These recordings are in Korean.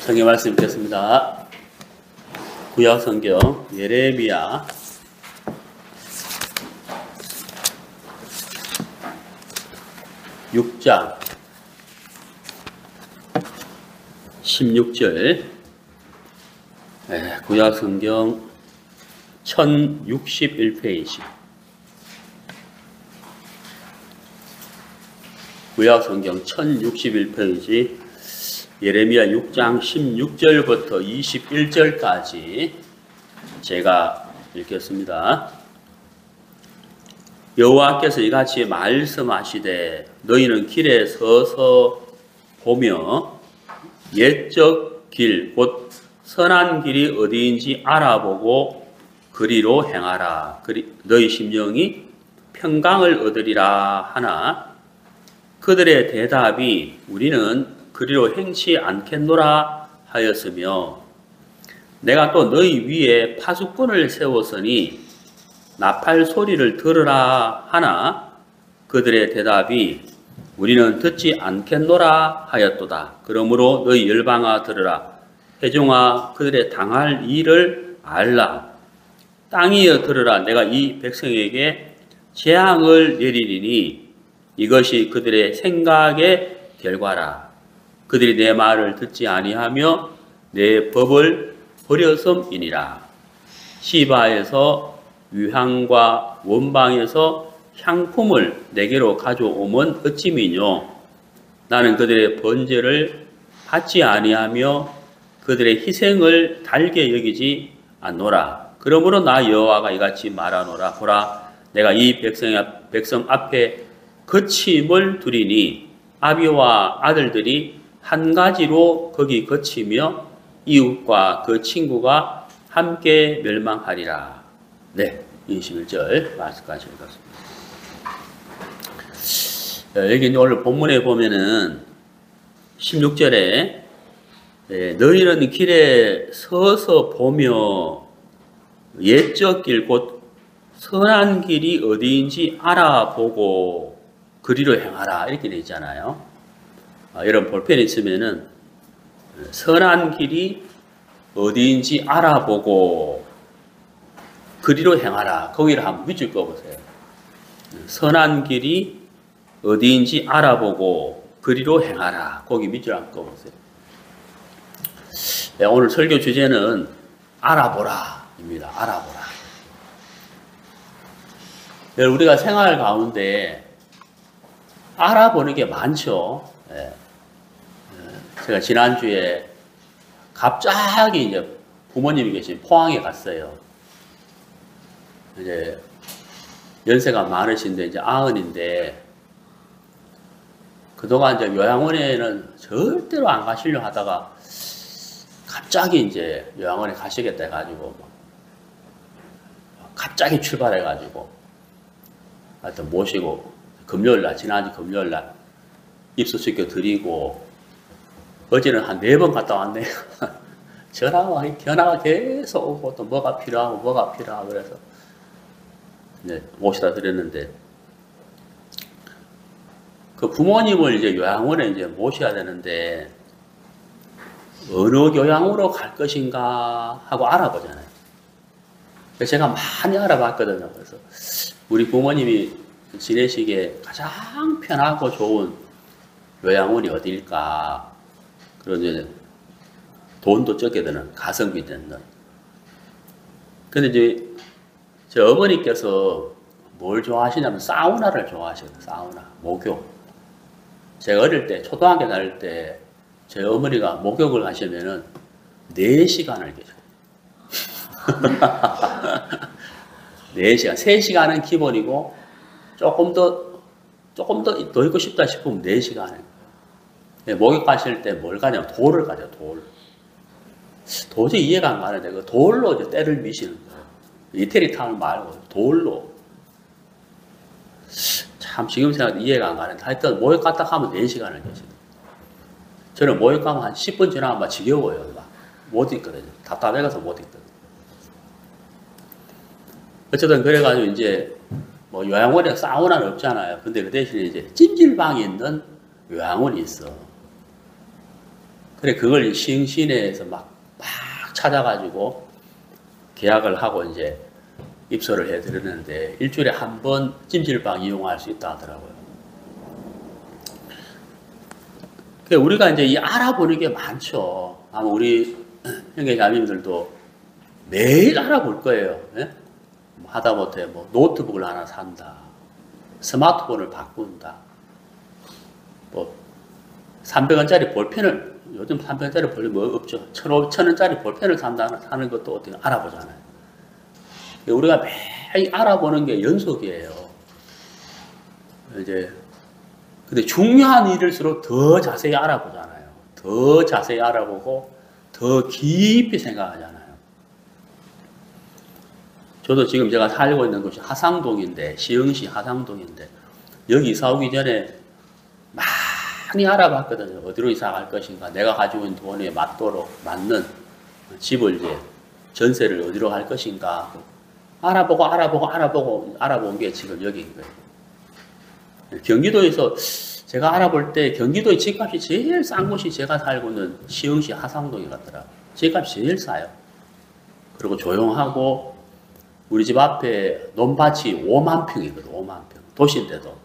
성경 말씀 읽겠습니다. 구약 성경 예레미야 6장 16절. 구약 성경 1061페이지. 구약 성경 1061페이지. 예레미야 6장 16절부터 21절까지 제가 읽겠습니다. 여호와께서 이같이 말씀하시되 너희는 길에 서서 보며 옛적 길 곧 선한 길이 어디인지 알아보고 그리로 행하라. 너희 심령이 평강을 얻으리라 하나 그들의 대답이 우리는 그리로 행치 않겠노라 하였으며 내가 또 너희 위에 파수꾼을 세웠으니 나팔 소리를 들으라 하나 그들의 대답이 우리는 듣지 않겠노라 하였도다. 그러므로 너희 열방아 들으라. 회중아 그들의 당할 일을 알라. 땅이여 들으라. 내가 이 백성에게 재앙을 내리리니 이것이 그들의 생각의 결과라. 그들이 내 말을 듣지 아니하며 내 법을 버렸음이니라. 시바에서 유향과 원방에서 향품을 내게로 가져오면 어찌미뇨. 나는 그들의 번제를 받지 아니하며 그들의 희생을 달게 여기지 않노라. 그러므로 나 여호와가 이같이 말하노라. 보라 내가 이 백성 앞에 거침을 두리니 아비와 아들들이 한 가지로 거기 거치며 이웃과 그 친구가 함께 멸망하리라. 네, 21절 말씀까지 읽었습니다. 여기 이제 오늘 본문에 보면은 16절에 너희는 길에 서서 보며 옛적 길 곧 선한 길이 어디인지 알아보고 그리로 행하라 이렇게 되어 있잖아요. 여러분 볼펜 있으면은 선한 길이 어디인지 알아보고 그리로 행하라. 거기를 한번 밑줄 그어보세요. 선한 길이 어디인지 알아보고 그리로 행하라. 거기 밑줄 한번 그어보세요. 오늘 설교 주제는 알아보라 입니다. 알아보라. 우리가 생활 가운데 알아보는 게 많죠. 제가 지난주에 갑자기 이제 부모님이 계신 포항에 갔어요. 이제 연세가 많으신데 이제 90인데 그동안 이제 요양원에는 절대로 안 가시려 하다가 갑자기 이제 요양원에 가시겠다 해가지고 갑자기 출발해가지고 하여튼 모시고 금요일날 지난주 금요일날 입소시켜 드리고 어제는 한 4번 갔다 왔네요. 전화가 계속 오고 또 뭐가 필요하고 그래서 이제 모시다 드렸는데 그 부모님을 이제 요양원에 이제 모셔야 되는데 어느 요양으로 갈 것인가 하고 알아보잖아요. 그래서 제가 많이 알아봤거든요. 그래서 우리 부모님이 지내시기에 가장 편하고 좋은 요양원이 어디일까? 그런 이제 돈도 적게 드는 가성비 있는. 근데 이제 제 어머니께서 뭘 좋아하시냐면 사우나를 좋아하시거든요. 사우나, 목욕. 제가 어릴 때 초등학교 다닐 때 제 어머니가 목욕을 하시면은 4시간을 계셔요. 4시간, 3시간은 기본이고 조금 더 있고 싶다 싶으면 4시간을. 목욕 가실 때 뭘 가냐면 돌을 가져요. 돌. 도저히 이해가 안 가는데 그 돌로 이제 때를 미시는 거예요. 이태리 타는 말고 돌로. 참 지금 생각해도 이해가 안 가는데 하여튼 목욕 갔다 가면 4시간을 계시거든요. 저는 목욕 가면 한 10분 지나면 막 지겨워요. 막 못 있거든요. 답답해가서 못 있거든요. 어쨌든 그래가지고 이제 뭐 요양원에 사우나는 없잖아요. 근데 그 대신에 이제 찜질방이 있는 요양원이 있어. 그래, 그걸 시흥시내에서 막 찾아가지고 계약을 하고 이제 입소를 해드렸는데 일주일에 한 번 찜질방 이용할 수 있다 하더라고요. 우리가 이제 이 알아보는 게 많죠. 아마 우리 형제 자매님들도 매일 알아볼 거예요. 예? 하다못해 뭐 노트북을 하나 산다, 스마트폰을 바꾼다, 뭐 300원짜리 볼펜을, 요즘 300원짜리 볼펜 뭐 없죠. 1,000원짜리 볼펜을 사는 것도 어떻게 알아보잖아요. 우리가 매일 알아보는 게 연속이에요. 이제 근데 중요한 일일수록 더 자세히 알아보잖아요. 더 자세히 알아보고 더 깊이 생각하잖아요. 저도 지금 제가 살고 있는 곳이 하상동인데, 시흥시 하상동인데, 여기 이사 오기 전에 많이 알아봤거든요. 어디로 이사 갈 것인가, 내가 가지고 있는 돈에 맞는 집을 이제 전세를 어디로 갈 것인가 알아본 게 지금 여기인 거예요. 경기도에서 제가 알아볼 때 경기도의 집값이 제일 싼 곳이 제가 살고 있는 시흥시 하상동이 같더라고요. 집값이 제일 싸요. 그리고 조용하고 우리 집 앞에 논밭이 5만 평이거든. 5만 평. 도시인데도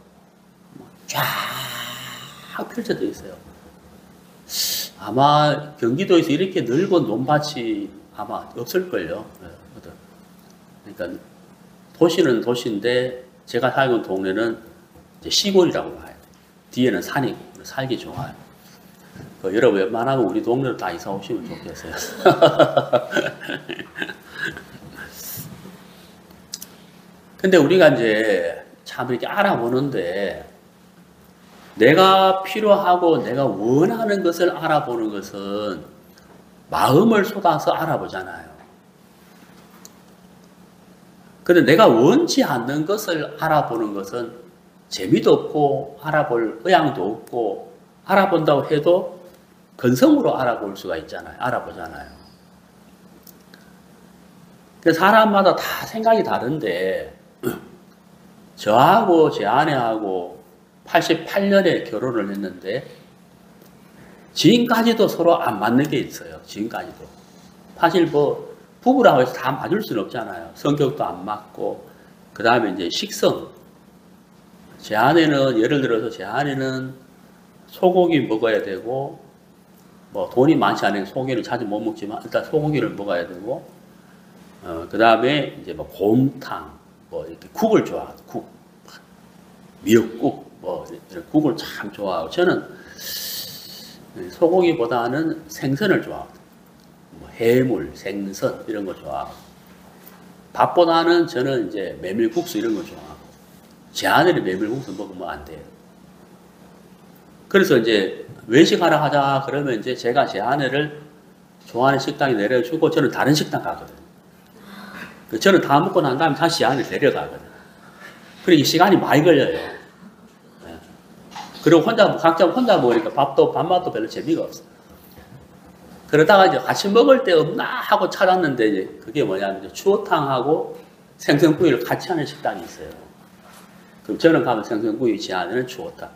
쫙 펼쳐져 있어요. 아마 경기도에서 이렇게 넓은 논밭이 아마 없을걸요. 그러니까 도시는 도시인데 제가 살고 있는 동네는 이제 시골이라고 봐요. 뒤에는 산이고 살기 좋아요. 여러분 웬만하면 우리 동네로 다 이사 오시면 좋겠어요. 근데 우리가 이제 참 이렇게 알아보는데 내가 필요하고 내가 원하는 것을 알아보는 것은 마음을 쏟아서 알아보잖아요. 그런데 내가 원치 않는 것을 알아보는 것은 재미도 없고 알아볼 의향도 없고 알아본다고 해도 근성으로 알아볼 수가 있잖아요. 알아보잖아요. 사람마다 다 생각이 다른데 저하고 제 아내하고 88년에 결혼을 했는데 지금까지도 서로 안 맞는 게 있어요. 지금까지도. 사실 뭐 부부라고 해서 다 맞을 수는 없잖아요. 성격도 안 맞고 그 다음에 이제 식성. 제 아내는 예를 들어서 제 아내는 소고기 먹어야 되고 뭐 돈이 많지 않으면 소고기를 자주 못 먹지만 일단 소고기를 먹어야 되고 그 다음에 이제 뭐 곰탕 뭐 이렇게 국을 좋아하고 국 미역국 뭐 이런 국을 참 좋아하고 저는 소고기보다는 생선을 좋아하고 뭐 해물 생선 이런 거 좋아하고 밥보다는 저는 이제 메밀국수 이런 거 좋아하고 제 아내는 메밀국수 먹으면 안 돼요. 그래서 이제 외식하러 하자 그러면 이제 제가 제 아내를 좋아하는 식당에 내려주고 저는 다른 식당 가거든요. 저는 다 먹고 난 다음에 다시 제 아내를 데려가거든요. 그러니까 시간이 많이 걸려요. 그리고 각자 혼자 먹으니까 밥맛도 별로 재미가 없어요. 그러다가 이제 같이 먹을 데 없나 하고 찾았는데 이제 그게 뭐냐면 추어탕하고 생선구이를 같이 하는 식당이 있어요. 그럼 저는 가면 생선구이, 제 아내는 추어탕.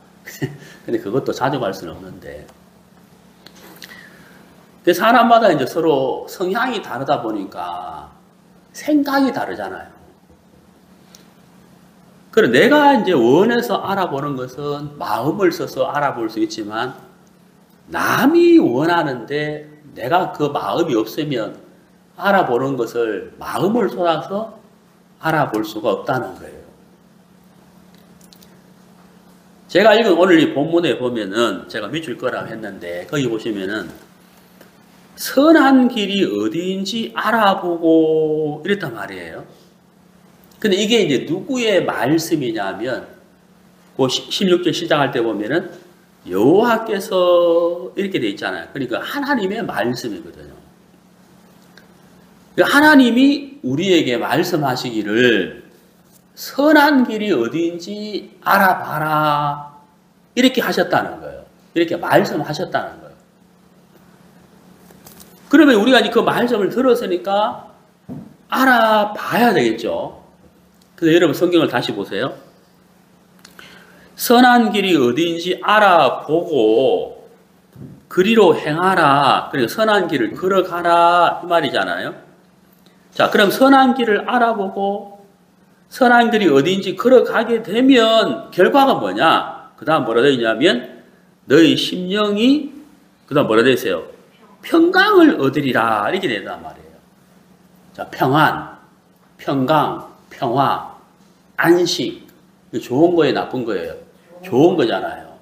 근데 그것도 자주 갈 수는 없는데. 근데 사람마다 이제 서로 성향이 다르다 보니까 생각이 다르잖아요. 그래, 내가 이제 원해서 알아보는 것은 마음을 써서 알아볼 수 있지만, 남이 원하는데 내가 그 마음이 없으면 알아보는 것을 마음을 쏟아서 알아볼 수가 없다는 거예요. 제가 읽은 오늘 이 본문에 보면은 제가 밑줄 거라고 했는데 거기 보시면은 선한 길이 어디인지 알아보고 이랬단 말이에요. 근데 이게 이제 누구의 말씀이냐면 그 16절 시작할 때 보면은 여호와께서 이렇게 돼 있잖아요. 그러니까 하나님의 말씀이거든요. 하나님이 우리에게 말씀하시기를 선한 길이 어디인지 알아봐라. 이렇게 하셨다는 거예요. 이렇게 말씀하셨다는 거예요. 그러면 우리가 그 말씀을 들었으니까 알아봐야 되겠죠. 그래서 여러분 성경을 다시 보세요. 선한 길이 어디인지 알아보고 그리로 행하라. 그러니까 선한 길을 걸어가라 이 말이잖아요. 자, 그럼 선한 길을 알아보고 선한 길이 어디인지 걸어가게 되면 결과가 뭐냐? 그 다음 뭐라 되어 있냐면 너희 심령이 그 다음 뭐라 되어 있어요? 평강을 얻으리라 이렇게 된단 말이에요. 자, 평안, 평강, 평화, 안식. 좋은 거예요, 나쁜 거예요? 좋은 거잖아요.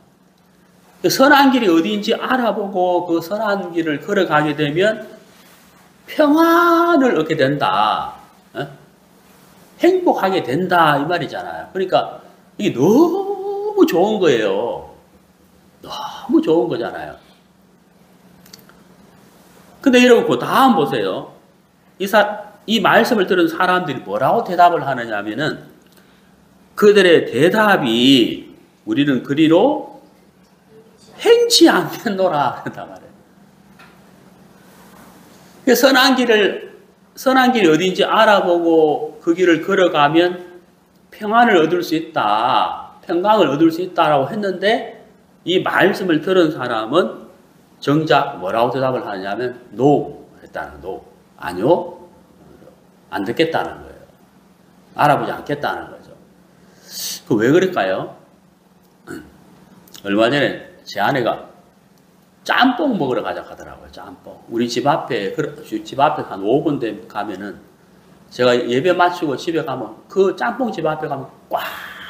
선한 길이 어디인지 알아보고 그 선한 길을 걸어가게 되면 평안을 얻게 된다. 행복하게 된다 이 말이잖아요. 그러니까 이게 너무 좋은 거예요. 너무 좋은 거잖아요. 근데 여러분 그 다음 보세요. 이 말씀을 들은 사람들이 뭐라고 대답을 하느냐 하면은 그들의 대답이 우리는 그리로 행치 않겠노라 그런단 말이에요. 선한 길이 어딘지 알아보고 그 길을 걸어가면 평안을 얻을 수 있다. 평강을 얻을 수 있다라고 했는데 이 말씀을 들은 사람은 정작 뭐라고 대답을 하냐면 no 했다는 no. 아니요. 안 듣겠다는 거예요. 알아보지 않겠다는 거죠. 그 왜 그럴까요? 얼마 전에 제 아내가 짬뽕 먹으러 가자 하더라고요. 짬뽕. 우리 집 앞에 한 5분 가면은 제가 예배 마치고 집에 가면 그 짬뽕 집 앞에 가면 꽉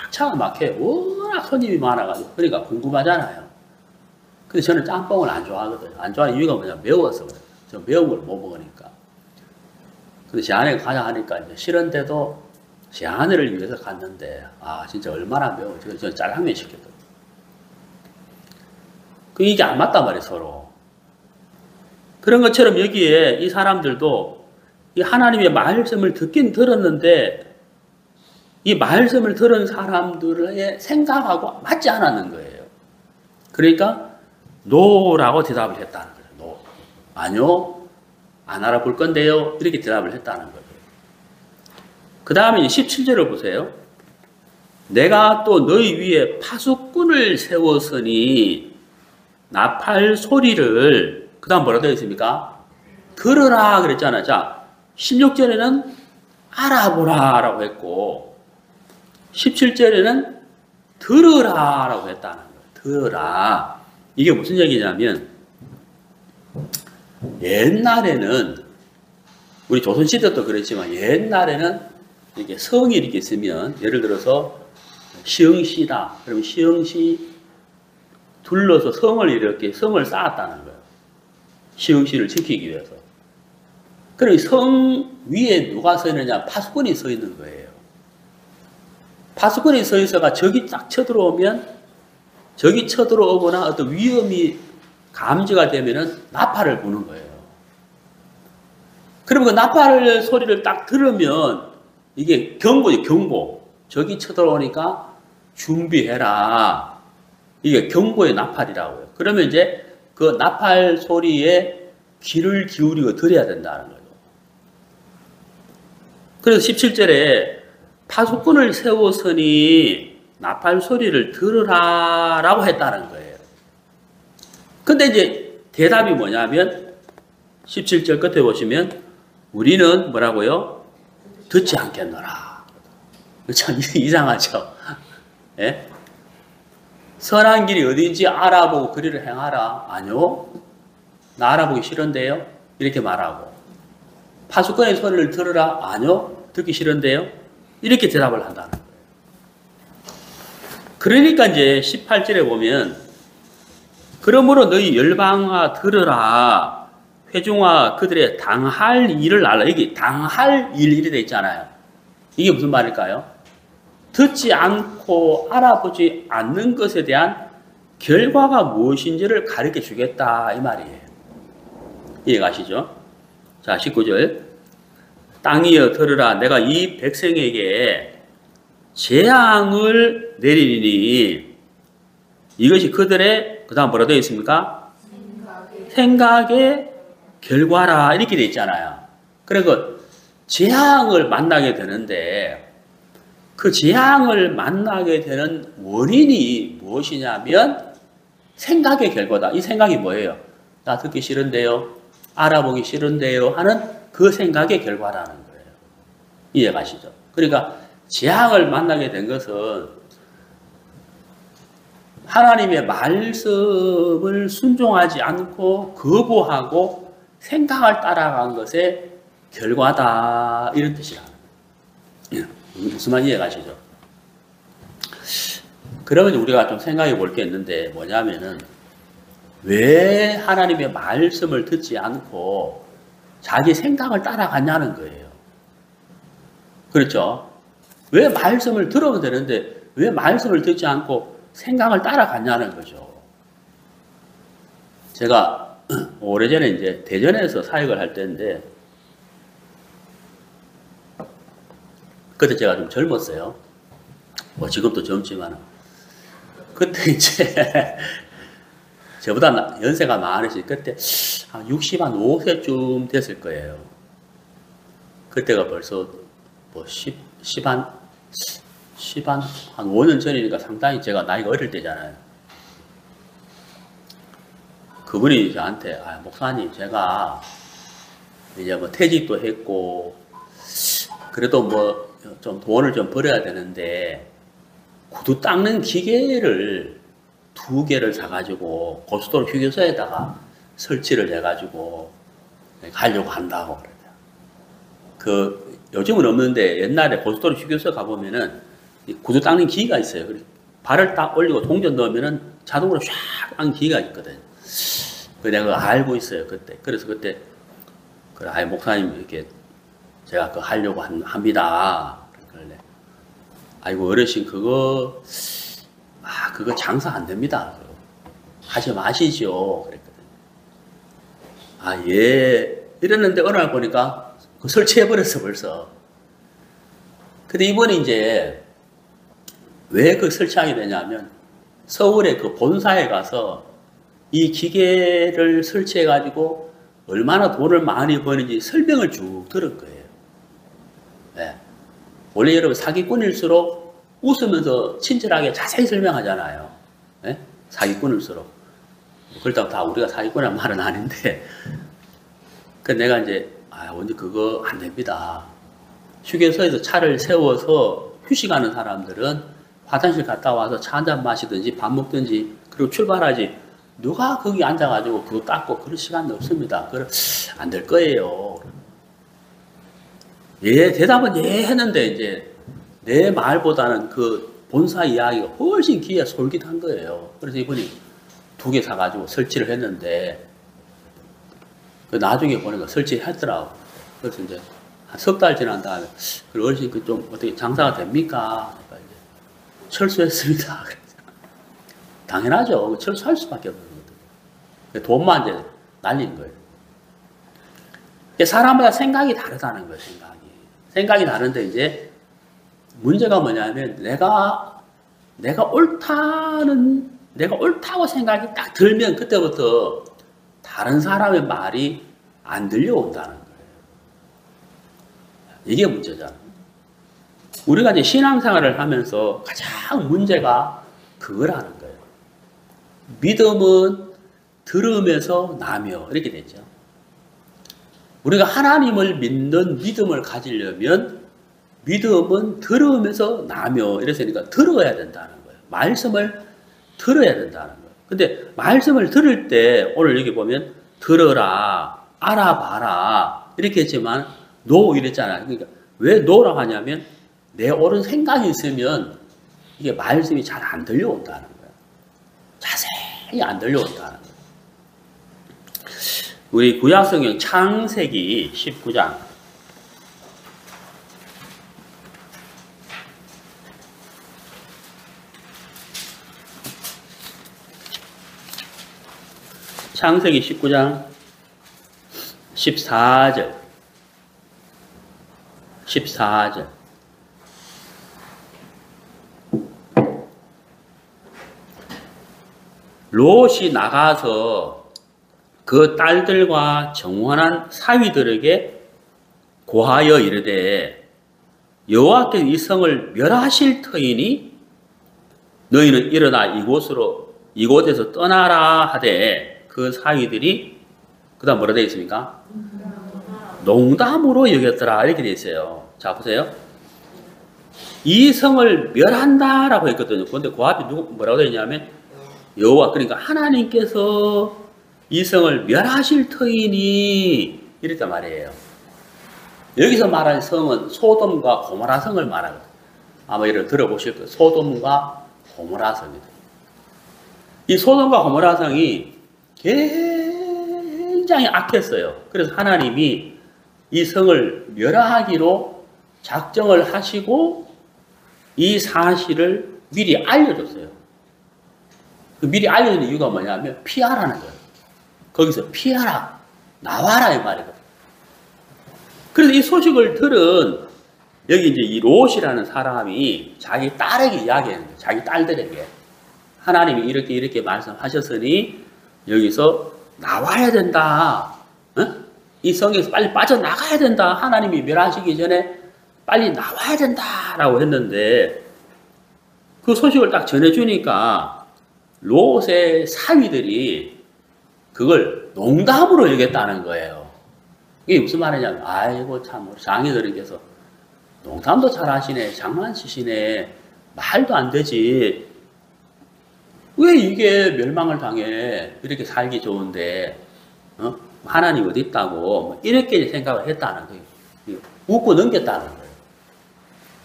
차가 막혀요. 워낙 손님이 많아가지고. 그러니까 궁금하잖아요. 근데 저는 짬뽕을 안 좋아하거든요. 안 좋아하는 이유가 뭐냐? 매워서 그래요. 저 매운 걸 못 먹으니까. 근데 제 아내가 가자 하니까 이제 싫은데도 제 아내를 위해서 갔는데, 아, 진짜 얼마나 매워. 저는 짜장면 시켰거든요. 이게 안 맞단 말이에요, 서로. 그런 것처럼 여기에 이 사람들도 이 하나님의 말씀을 듣긴 들었는데, 이 말씀을 들은 사람들의 생각하고 맞지 않았는 거예요. 그러니까, 노라고 대답을 했다는 거예요. 노. 아니요. 안 알아볼 건데요. 이렇게 대답을 했다는 거예요. 그 다음에 17절을 보세요. 내가 또 너희 위에 파수꾼을 세웠으니 나팔 소리를 그 다음 뭐라 되어 있습니까? 들으라 그랬잖아요. 자, 16절에는 알아보라 라고 했고 17절에는 들으라 라고 했다는 거예요. 들으라. 이게 무슨 얘기냐면 옛날에는 우리 조선시대도 그랬지만 옛날에는 이렇게 성이 이렇게 있으면 예를 들어서 시흥시다. 그러면 시흥시 둘러서 성을 쌓았다는 거예요. 시흥시를 지키기 위해서. 그럼 성 위에 누가 서 있느냐? 파수꾼이 서 있는 거예요. 파수꾼이 서 있어가 적이 딱 쳐들어오면 적이 쳐들어오거나 어떤 위험이 감지가 되면은 나팔을 부는 거예요. 그러면 그 나팔 소리를 딱 들으면 이게 경고죠, 경고. 적이 쳐들어오니까 준비해라. 이게 경고의 나팔이라고요. 그러면 이제 그 나팔 소리에 귀를 기울이고 들어야 된다는 거죠. 그래서 17절에 파수꾼을 세웠으니 나팔 소리를 들으라 라고 했다는 거예요. 근데 이제 대답이 뭐냐면 17절 끝에 보시면 우리는 뭐라고요? 듣지 않겠노라. 참 이상하죠? 예? 선한 길이 어딘지 알아보고 그리를 행하라. 아니요. 나 알아보기 싫은데요. 이렇게 말하고. 파수꾼의 소리를 들으라. 아니요. 듣기 싫은데요. 이렇게 대답을 한다는 거예요. 그러니까 이제 18절에 보면 그러므로 너희 열방아 들으라. 회중아 그들의 당할 일을 알라. 여기 당할 일이 되어 있잖아요. 이게 무슨 말일까요? 듣지 않고 알아보지 않는 것에 대한 결과가 무엇인지를 가르쳐 주겠다 이 말이에요. 이해가시죠? 자, 19절 땅이여 들으라. 내가 이 백성에게 재앙을 내리니 이것이 그들의 그 다음 뭐라 되어 있습니까? 생각의 결과라 이렇게 되어 있잖아요. 그래서 재앙을 만나게 되는데 그 재앙을 만나게 되는 원인이 무엇이냐면 생각의 결과다. 이 생각이 뭐예요? 나 듣기 싫은데요. 알아보기 싫은데요. 하는 그 생각의 결과라는 거예요. 이해가시죠? 그러니까 재앙을 만나게 된 것은 하나님의 말씀을 순종하지 않고 거부하고 생각을 따라간 것의 결과다. 이런 뜻이라는 거예요. 무슨 말 이해가시죠? 그러면 우리가 좀 생각해 볼 게 있는데 뭐냐면은 왜 하나님의 말씀을 듣지 않고 자기 생각을 따라갔냐는 거예요. 그렇죠? 왜 말씀을 들어도 되는데 왜 말씀을 듣지 않고 생각을 따라갔냐는 거죠. 제가 오래전에 이제 대전에서 사역을 할 때인데 그때 제가 좀 젊었어요. 뭐 지금도 젊지만 그때 이제 저보다 연세가 많으시 그때 한 65세쯤 됐을 거예요. 그때가 벌써 뭐 10한 5년 전이니까 상당히 제가 나이가 어릴 때잖아요. 그분이 저한테 목사님 제가 이제 뭐 퇴직도 했고 그래도 뭐 좀 돈을 좀 벌어야 되는데 구두 닦는 기계를 2개를 사가지고 고속도로 휴게소에다가 설치를 해가지고 가려고 한다고 그러죠. 요즘은 없는데 옛날에 고속도로 휴게소 가보면은 구두 닦는 기계가 있어요. 발을 딱 올리고 동전 넣으면은 자동으로 샥 닦는 기계가 있거든. 내가 그거 알고 있어요 그때. 그래서 그때 그래 목사님 이렇게 제가 그거 하려고 합니다. 그래. 아이고 어르신 그거 장사 안 됩니다. 하지 마시죠. 그랬거든요. 예. 이랬는데 어느 날 보니까 설치해버렸어, 벌써. 근데 이번에 이제 왜 그 설치하게 되냐면 서울의 그 본사에 가서 이 기계를 설치해가지고 얼마나 돈을 많이 버는지 설명을 쭉 들은 거예요. 네. 원래 여러분 사기꾼일수록 웃으면서 친절하게 자세히 설명하잖아요. 네? 사기꾼일수록. 그렇다고 다 우리가 사기꾼이란 말은 아닌데. 그 내가 이제, 언제 그거 안 됩니다. 휴게소에서 차를 세워서 휴식하는 사람들은 화장실 갔다 와서 차 한잔 마시든지 밥 먹든지 그리고 출발하지. 누가 거기 앉아가지고 그거 닦고 그럴 시간도 없습니다. 안 될 거예요. 예, 대답은 예 했는데 이제 내 말보다는 그 본사 이야기가 훨씬 귀에 솔깃한 거예요. 그래서 이분이 2개 사가지고 설치를 했는데 그 나중에 보니까 설치했더라고. 그래서 이제 한 석 달 지난 다음에 그 어르신 그 좀 어떻게 장사가 됩니까? 그러니까 이제 철수했습니다. 당연하죠. 철수할 수밖에 없는 거거든요. 돈만 이제 날린 거예요. 사람마다 생각이 다르다는 거예요. 생각이 다른데 이제 문제가 뭐냐면 내가 옳다고 생각이 딱 들면 그때부터 다른 사람의 말이 안 들려온다는 거예요. 이게 문제잖아요. 우리가 이제 신앙생활을 하면서 가장 문제가 그거라는 거예요. 믿음은 들으면서 나며 이렇게 되죠. 우리가 하나님을 믿는 믿음을 가지려면 믿음은 들으면서 나며 이랬으니까 들어야 된다는 거예요. 말씀을 들어야 된다는 거예요. 근데 말씀을 들을 때 오늘 여기 보면 들어라, 알아봐라 이렇게 했지만 노 이랬잖아요. 그러니까 왜 노라고 하냐면 내 옳은 생각이 있으면 이게 말씀이 잘 안 들려온다는 거예요. 자세히 안 들려온다는 거예요. 우리 구약성경 창세기 19장 창세기 19장 14절 롯이 나가서 그 딸들과 정원한 사위들에게 고하여 이르되 여호와께서 이 성을 멸하실 터이니 너희는 일어나 이곳으로 이곳에서 떠나라 하되 그 사위들이 그 다음 뭐라 되어 있습니까? 농담으로 여겼더라 이렇게 되어 있어요. 자 보세요. 이 성을 멸한다라고 했거든요. 그런데 그 앞에 뭐라고 되어 있냐면 여호와 그러니까 하나님께서 이 성을 멸하실 터이니 이랬단 말이에요. 여기서 말하는 성은 소돔과 고모라 성을 말하거든요. 아마 이를 들어보실 거예요. 소돔과 고모라 성입니다. 이 소돔과 고모라 성이 굉장히 악했어요. 그래서 하나님이 이 성을 멸하기로 작정을 하시고 이 사실을 미리 알려줬어요. 미리 알려준 이유가 뭐냐면 피하라는 거예요. 거기서 피하라, 나와라 이 말이거든요. 그래서 이 소식을 들은 여기 이제 이 롯이라는 사람이 자기 딸에게 이야기하는 거예요. 자기 딸들에게 하나님이 이렇게 말씀하셨으니 여기서 나와야 된다. 어? 이 성에서 빨리 빠져나가야 된다. 하나님이 멸하시기 전에 빨리 나와야 된다라고 했는데 그 소식을 딱 전해주니까 롯의 사위들이 그걸 농담으로 여겼다는 거예요. 이게 무슨 말이냐면 아이고 참 우리 장인어른께서 농담도 잘 하시네. 장난치시네. 말도 안 되지. 왜 이게 멸망을 당해. 이렇게 살기 좋은데 어? 하나님 어디 있다고 이렇게 생각을 했다는 거예요. 웃고 넘겼다는 거예요.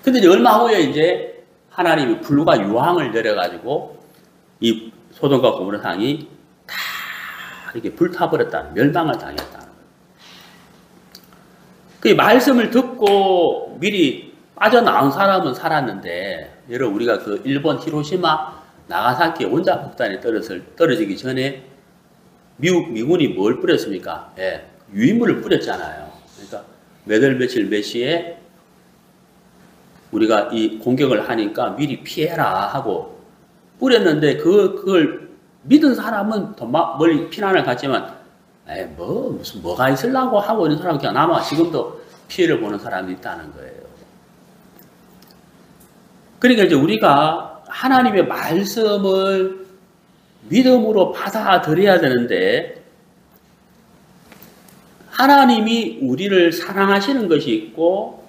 근데 이제 얼마 후에 이제 하나님이 불과 유황을 내려가지고 이 소돔과 고모라 성이 다 이렇게 불타버렸다는, 멸망을 당했다는 거예요. 그 말씀을 듣고 미리 빠져나온 사람은 살았는데, 여러분 우리가 그 일본 히로시마, 나가사키 원자폭탄에 떨어지기 전에 미군이 뭘 뿌렸습니까? 예, 유인물을 뿌렸잖아요. 그러니까 몇 월 며칠 몇 시에 우리가 이 공격을 하니까 미리 피해라 하고 뿌렸는데 그걸 믿은 사람은 더 멀리 피난을 갔지만 무슨 뭐가 있으려고 하고 있는 사람은 그냥 남아 지금도 피해를 보는 사람이 있다는 거예요. 그러니까 이제 우리가 하나님의 말씀을 믿음으로 받아들여야 되는데 하나님이 우리를 사랑하시는 것이 있고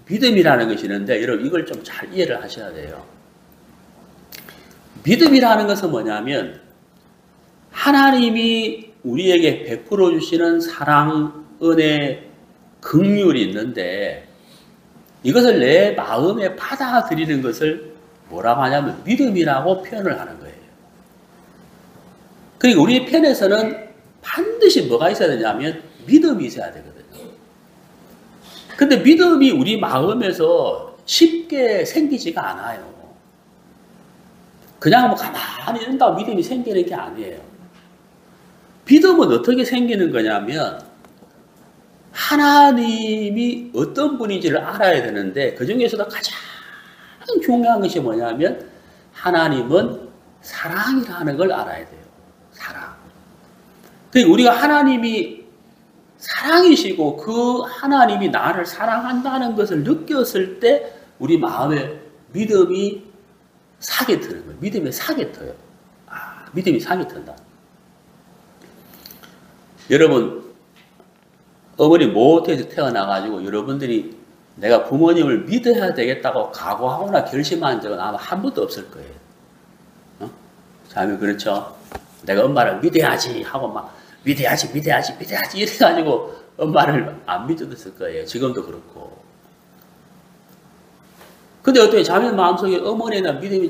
믿음이라는 것이 있는데 여러분 이걸 좀 잘 이해를 하셔야 돼요. 믿음이라는 것은 뭐냐면 하나님이 우리에게 베풀어 주시는 사랑, 은혜, 긍휼이 있는데 이것을 내 마음에 받아들이는 것을 뭐라고 하냐면 믿음이라고 표현을 하는 거예요. 그러니까 우리 편에서는 반드시 뭐가 있어야 되냐면 믿음이 있어야 되거든요. 근데 믿음이 우리 마음에서 쉽게 생기지가 않아요. 그냥 뭐 가만히 있는다고 믿음이 생기는 게 아니에요. 믿음은 어떻게 생기는 거냐면 하나님이 어떤 분인지를 알아야 되는데 그 중에서도 가장 중요한 것이 뭐냐면 하나님은 사랑이라는 걸 알아야 돼요. 사랑. 그러니까 우리가 하나님이 사랑이시고 그 하나님이 나를 사랑한다는 것을 느꼈을 때 우리 마음에 믿음이 사게 트는 거예요. 믿음이 사게 터요. 믿음이 사게 튼다. 여러분, 어머니 모태에서 태어나가지고 여러분들이 내가 부모님을 믿어야 되겠다고 각오하거나 결심한 적은 아마 한 번도 없을 거예요. 자면 그렇죠? 내가 엄마를 믿어야지 하고 막 믿어야지 이래가지고 엄마를 안 믿었을 거예요. 지금도 그렇고. 근데 어떻게 자면 마음속에 어머니나 믿음이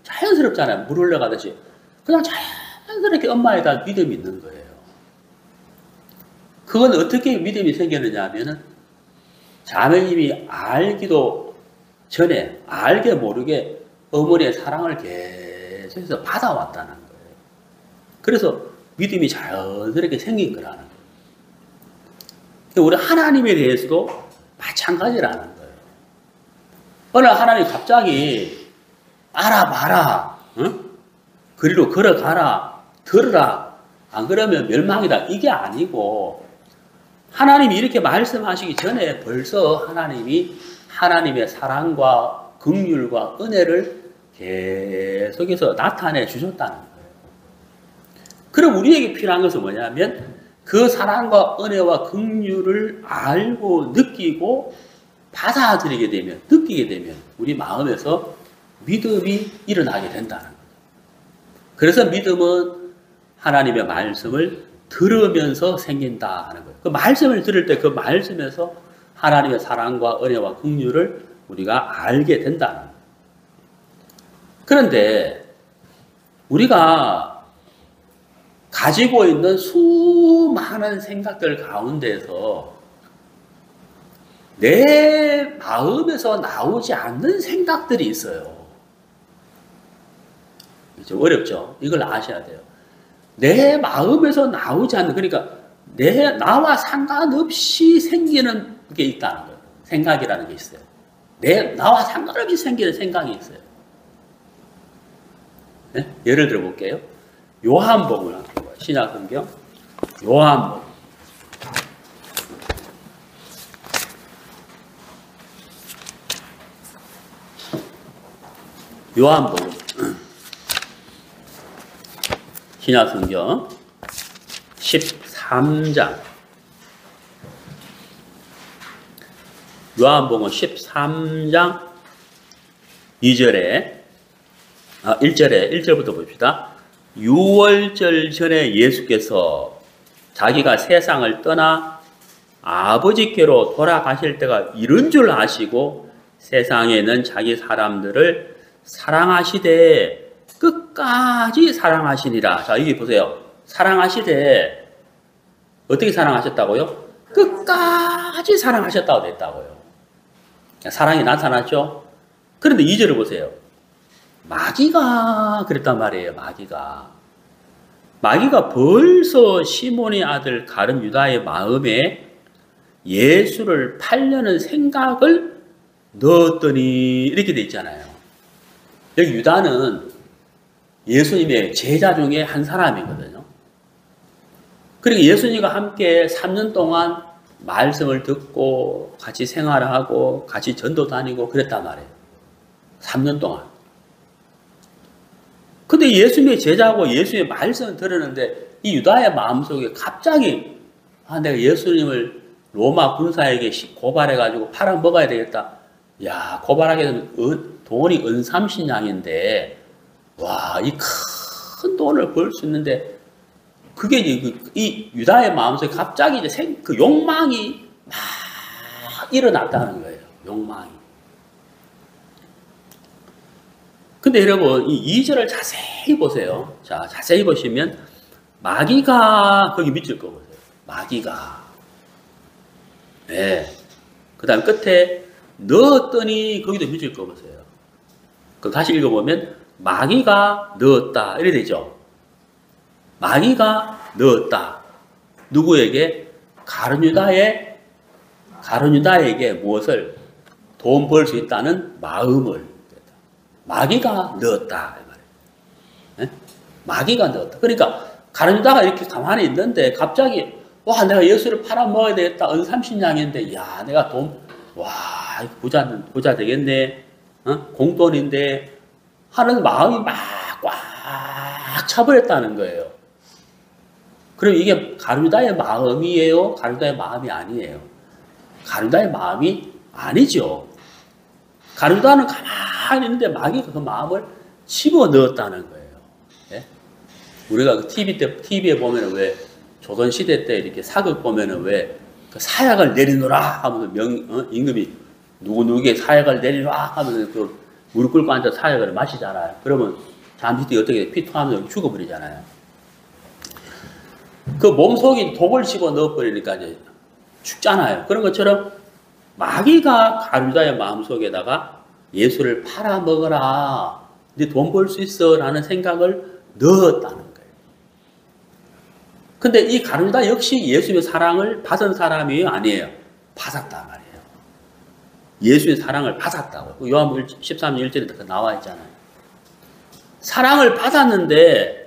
자연스럽잖아요. 물 흘러가듯이. 그냥 자연스럽게 엄마에다 믿음이 있는 거예요. 그건 어떻게 믿음이 생겼느냐 하면은 자매님이 알기도 전에 알게 모르게 어머니의 사랑을 계속해서 받아왔다는 거예요. 그래서 믿음이 자연스럽게 생긴 거라는 거예요. 우리 하나님에 대해서도 마찬가지라는 거예요. 어느 날 하나님이 갑자기 알아봐라, 응? 그리로 걸어가라, 들으라, 안 그러면 멸망이다. 이게 아니고 하나님이 이렇게 말씀하시기 전에 벌써 하나님이 하나님의 사랑과 긍휼과 은혜를 계속해서 나타내 주셨다는 거예요. 그럼 우리에게 필요한 것은 뭐냐면 그 사랑과 은혜와 긍휼을 알고 느끼고 받아들이게 되면, 느끼게 되면 우리 마음에서 믿음이 일어나게 된다는 거예요. 그래서 믿음은 하나님의 말씀을 들으면서 생긴다 하는 거예요. 그 말씀을 들을 때 그 말씀에서 하나님의 사랑과 은혜와 긍휼을 우리가 알게 된다는 거예요. 그런데 우리가 가지고 있는 수많은 생각들 가운데서 내 마음에서 나오지 않는 생각들이 있어요. 좀 어렵죠? 이걸 아셔야 돼요. 내 마음에서 나오지 않는, 그러니까 나와 상관없이 생기는 게 있다는 거예요. 생각이라는 게 있어요. 나와 상관없이 생기는 생각이 있어요. 네? 예를 들어 볼게요. 요한복음을 한번 봐요. 신약 성경 요한복음. 요한복음. 신약 성경 13장. 요한복음 13장 2절에 1절부터 봅시다. 6월절 전에 예수께서 자기가 세상을 떠나 아버지께로 돌아가실 때가 이른 줄 아시고 세상에 있는 자기 사람들을 사랑하시되 끝까지 사랑하시니라. 자, 여기 보세요. 사랑하시되 어떻게 사랑하셨다고요? 끝까지 사랑하셨다고 됐다고요. 사랑이 나타났죠? 그런데 2절을 보세요. 마귀가 그랬단 말이에요. 마귀가 벌써 시몬의 아들 가룟 유다의 마음에 예수를 팔려는 생각을 넣었더니 이렇게 돼 있잖아요. 여기 유다는 예수님의 제자 중에 한 사람이거든요. 그리고 예수님과 함께 3년 동안 말씀을 듣고 같이 생활하고 같이 전도 다니고 그랬단 말이에요. 3년 동안. 근데 예수님의 제자고 예수님의 말씀을 들었는데 이 유다의 마음속에 갑자기 내가 예수님을 로마 군사에게 고발해가지고 팔아먹어야 되겠다. 야, 고발하게 되면 돈이 은삼신냥인데 와, 이 큰 돈을 벌 수 있는데 그게 이 유다의 마음속에 갑자기 이제 그 욕망이 막 일어났다는 거예요. 욕망이. 근데 여러분, 이 2절을 자세히 보세요. 자, 자세히 보시면, 마귀가 거기 밑줄 거 보세요. 마귀가. 네. 그 다음 끝에 넣었더니 거기도 밑줄 거 보세요. 그럼 다시 읽어보면, 마귀가 넣었다. 이래 되죠. 마귀가 넣었다. 누구에게? 가룟 유다에게 무엇을? 돈 벌 수 있다는 마음을. 마귀가 넣었다. 네? 마귀가 넣었다. 그러니까 가룟 유다가 이렇게 가만히 있는데 갑자기 와, 내가 예수를 팔아먹어야 되겠다. 은삼신냥인데 야, 내가 부자 되겠네. 공돈인데 하는 마음이 막 꽉 차버렸다는 거예요. 그럼 이게 가룟 유다의 마음이에요? 가룟 유다의 마음이 아니에요. 가룟 유다의 마음이 아니죠. 가룟 유다는 가만히 있는데 마귀가 그 마음을 집어넣었다는 거예요. 예? 우리가 그 TV에 보면은 왜 조선시대 때 이렇게 사극 보면은 왜 그 사약을 내리노라 하면서 임금이 누구누구에게 사약을 내리노라 하면서 그 무릎 꿇고 앉아 사약을 마시잖아요. 그러면 잠시 뒤에 어떻게 피토하면서 죽어버리잖아요. 그 몸속에 독을 집어 넣어버리니까 이제 죽잖아요. 그런 것처럼 마귀가 가룟 유다의 마음속에다가 예수를 팔아먹어라. 네 돈 벌 수 있어. 라는 생각을 넣었다는 거예요. 근데 이 가룟 유다 역시 예수님의 사랑을 받은 사람이 아니에요. 받았단 말이에요. 예수의 사랑을 받았다고. 요한복음 13장 1절에 나와 있잖아요. 사랑을 받았는데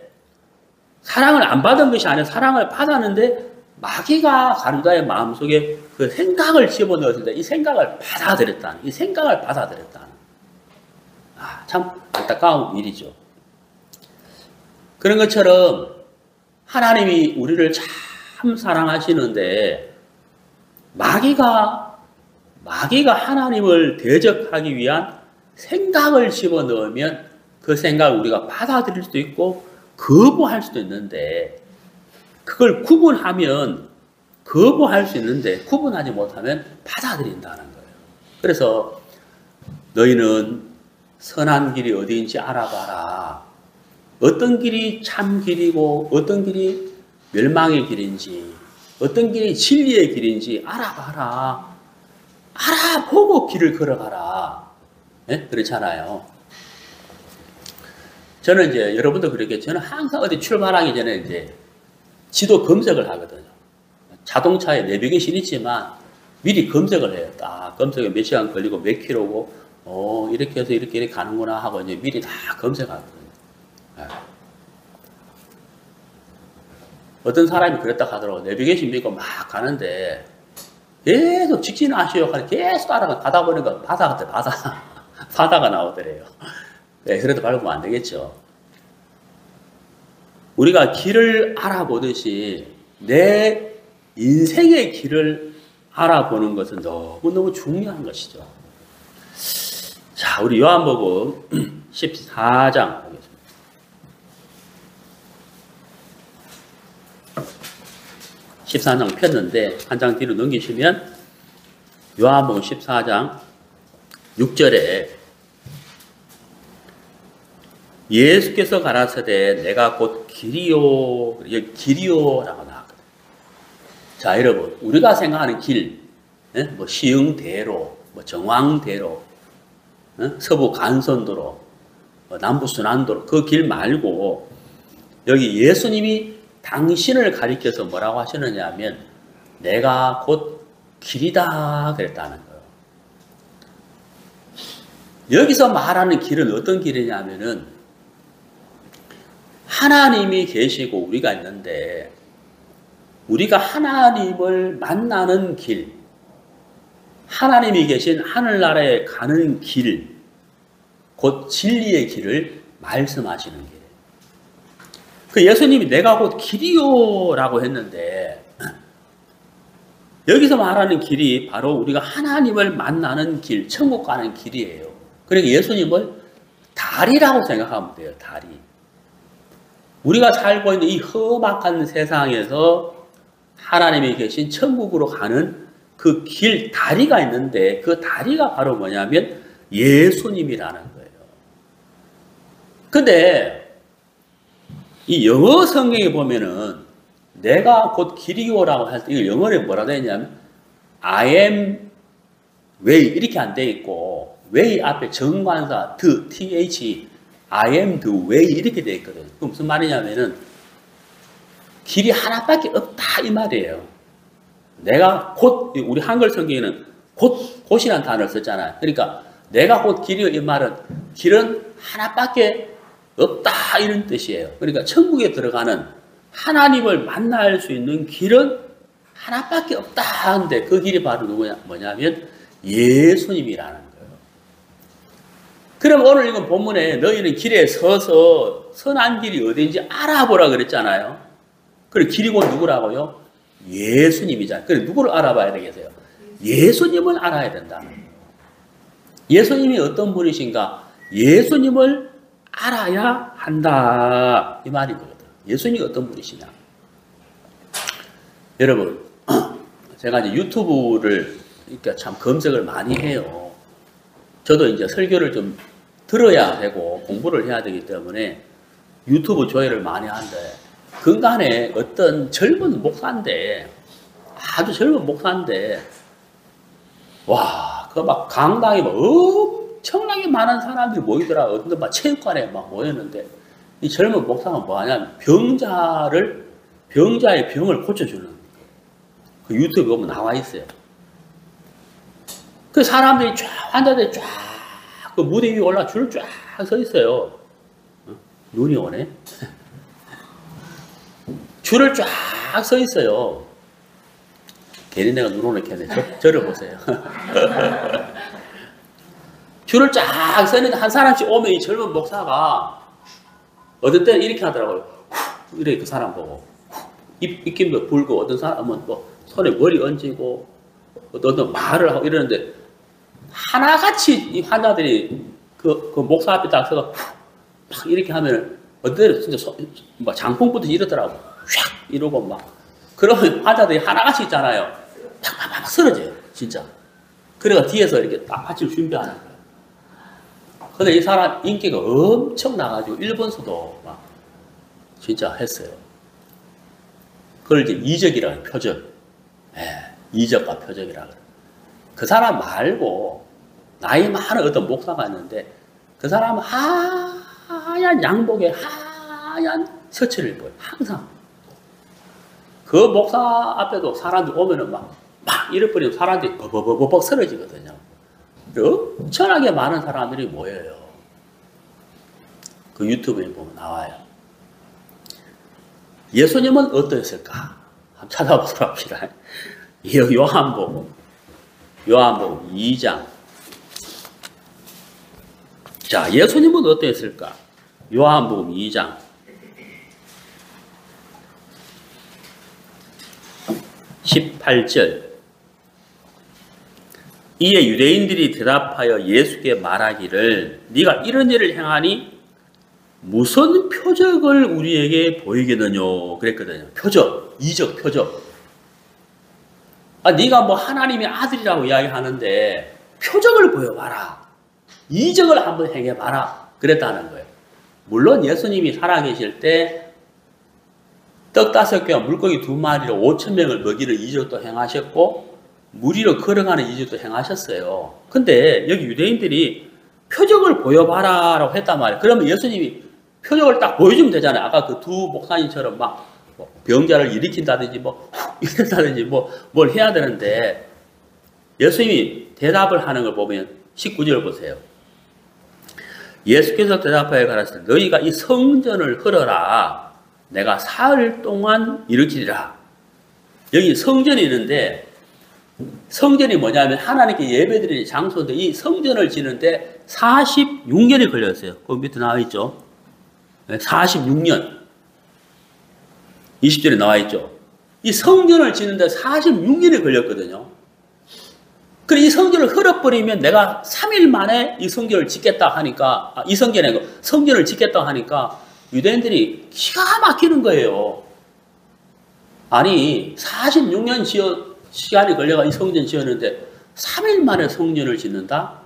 사랑을 안 받은 것이 아니라 사랑을 받았는데 마귀가 가룟 유다의 마음속에 그 생각을 집어넣었을 때 이 생각을 받아들였다는. 참 안타까운 일이죠. 그런 것처럼 하나님이 우리를 참 사랑하시는데 마귀가 하나님을 대적하기 위한 생각을 집어넣으면 그 생각을 우리가 받아들일 수도 있고 거부할 수도 있는데 그걸 거부할 수 있는데 구분하지 못하면 받아들인다는 거예요. 그래서 너희는 선한 길이 어디인지 알아봐라. 어떤 길이 참 길이고 어떤 길이 멸망의 길인지 어떤 길이 진리의 길인지 알아봐라. 알아보고 길을 걸어가라. 네? 그렇잖아요. 저는 이제 여러분도 그렇겠죠. 저는 항상 어디 출발하기 전에 이제 지도 검색을 하거든요. 자동차에 내비게이션 있지만 미리 검색을 해요. 딱 검색에 몇 시간 걸리고 몇 킬로고 이렇게 해서 이렇게 가는구나 하고 이제 미리 다 검색하거든요. 네. 어떤 사람이 그랬다 하더라고. 내비게이션 믿고 막 가는데 계속 직진을 하시오. 계속 가다 보니까 바다 같아, 바다. 바다가 나오더래요. 네, 그래도 밟으면 안 되겠죠. 우리가 길을 알아보듯이 내 인생의 길을 알아보는 것은 너무너무 중요한 것이죠. 자, 우리 요한복음 14장 보겠습니다. 14장 폈는데 한 장 뒤로 넘기시면 요한복음 14장 6절에 예수께서 가라사대 내가 곧 길이요, 여기 길이요라고 나왔거든요. 자, 여러분, 우리가 생각하는 길, 뭐 시흥대로, 뭐 정왕대로, 서부 간선도로, 남부 순환도로 그 길 말고 여기 예수님이 당신을 가리켜서 뭐라고 하시느냐 하면 내가 곧 길이다 그랬다는 거예요. 여기서 말하는 길은 어떤 길이냐 하면은 하나님이 계시고 우리가 있는데 우리가 하나님을 만나는 길, 하나님이 계신 하늘나라에 가는 길, 곧 진리의 길을 말씀하시는 길. 그 예수님이 내가 곧 길이요라고 했는데 여기서 말하는 길이 바로 우리가 하나님을 만나는 길, 천국 가는 길이에요. 그러니까 예수님을 다리라고 생각하면 돼요. 다리. 우리가 살고 있는 이 험악한 세상에서 하나님이 계신 천국으로 가는 그 길, 다리가 있는데 그 다리가 바로 뭐냐면 예수님이라는 거예요. 근데 이 영어 성경에 보면은 내가 곧 길이요라고 할 때 이거 영어로 뭐라 되어 있냐면 I am way 이렇게 안 돼 있고 way 앞에 정관사 th I am the way 이렇게 돼 있거든요. 그 무슨 말이냐면은 길이 하나밖에 없다 이 말이에요. 내가 곧 우리 한글 성경에는 곧이라는 단어를 썼잖아요. 그러니까 내가 곧 길이요 이 말은 길은 하나밖에 없다 이런 뜻이에요. 그러니까 천국에 들어가는 하나님을 만날 수 있는 길은 하나밖에 없다 하는데 그 길이 바로 뭐냐면 예수님이라는 거예요. 그럼 오늘 이건 본문에 너희는 길에 서서 선한 길이 어딘지 알아보라 그랬잖아요. 그래 길이 곧 누구라고요? 예수님이잖아요. 그래 누구를 알아봐야 되겠어요? 예수님을 알아야 된다는 거예요. 예수님이 어떤 분이신가? 예수님을 알아야 한다 이 말이거든. 예수님이 어떤 분이시냐? 여러분, 제가 이제 유튜브를 그러니까 참 검색을 많이 해요. 저도 이제 설교를 좀 들어야 되고 공부를 해야 되기 때문에 유튜브 조회를 많이 하는데 그간에 어떤 젊은 목사인데 아주 젊은 목사인데 와, 그 막 강당에 막 엄청나게 많은 사람들이 모이더라. 어떤 막 체육관에 막 모였는데 이 젊은 목사가 뭐 하냐면 병자의 병을 고쳐주는 그 유튜브 보면 나와 있어요. 그 사람들이 쫙 환자들이 쫙 그 무대 위에 올라 줄 쫙 서 있어요. 눈이 오네. 줄을 쫙 서 있어요. 괜히 내가 눈 오네 켰네. 저를 보세요. 줄을 쫙 서는데 한 사람씩 오면 이 젊은 목사가 어떤 때는 이렇게 하더라고요. 이래 그 사람 보고 입김도 불고 어떤 사람은 뭐 손에 머리 얹고 어떤 말을 하고 이러는데 하나같이 이 환자들이 그 목사 앞에 딱 서서 막 이렇게 하면 어떤 때는 진짜 막 장풍부터 이러더라고. 휙 이러고 막 그러면 환자들이 하나같이 있잖아요. 팍팍팍 쓰러져요. 진짜. 그래가 뒤에서 이렇게 딱 받칠 준비하는 거예요. 근데 이 사람 인기가 엄청 나가지고 일본서도 막 진짜 했어요. 그걸 이제 이적이라고 해요. 표적. 예, 이적과 표적이라고 해요. 그 사람 말고 나이 많은 어떤 목사가 있는데 그 사람은 하얀 양복에 하얀 셔츠를 입어요. 항상. 그 목사 앞에도 사람들 오면은 막 이래버리면 사람들이 버벅버벅 쓰러지거든요. 엄청나게 많은 사람들이 모여요. 그 유튜브에 보면 나와요. 예수님은 어떠했을까? 한번 찾아보도록 합시다. 요한복음 2장. 자, 예수님은 어떠했을까? 요한복음 2장. 18절. 이에 유대인들이 대답하여 예수께 말하기를 네가 이런 일을 행하니 무슨 표적을 우리에게 보이겠느냐 그랬거든요. 표적, 이적, 표적. 네가 뭐 하나님의 아들이라고 이야기하는데 표적을 보여봐라. 이적을 한번 행해봐라. 그랬다는 거예요. 물론 예수님이 살아계실 때 떡 5개와 물고기 2마리로 5,000명을 먹이는 이적도 행하셨고 물 위로 걸어가는 이적도 행하셨어요. 근데 여기 유대인들이 표적을 보여봐라 라고 했단 말이에요. 그러면 예수님이 표적을 딱 보여주면 되잖아요. 아까 그 두 목사님처럼 막 병자를 일으킨다든지 뭐 이런다든지 뭘 해야 되는데 예수님이 대답을 하는 걸 보면 19절 보세요. 예수께서 대답하여 가라사대 너희가 이 성전을 헐어라. 내가 사흘 동안 일으키리라. 여기 성전이 있는데 성전이 뭐냐면 하나님께 예배드리는 장소인데 이 성전을 지는데 46년이 걸렸어요. 거기 밑에 나와 있죠. 46년. 20절에 나와 있죠. 이 성전을 지는데 46년이 걸렸거든요. 그래 이 성전을 헐어버리면 내가 3일 만에 이 성전을 짓겠다 하니까 성전을 짓겠다 하니까 유대인들이 기가 막히는 거예요. 아니 46년 시간이 걸려가 이 성전 지었는데 3일 만에 성전을 짓는다?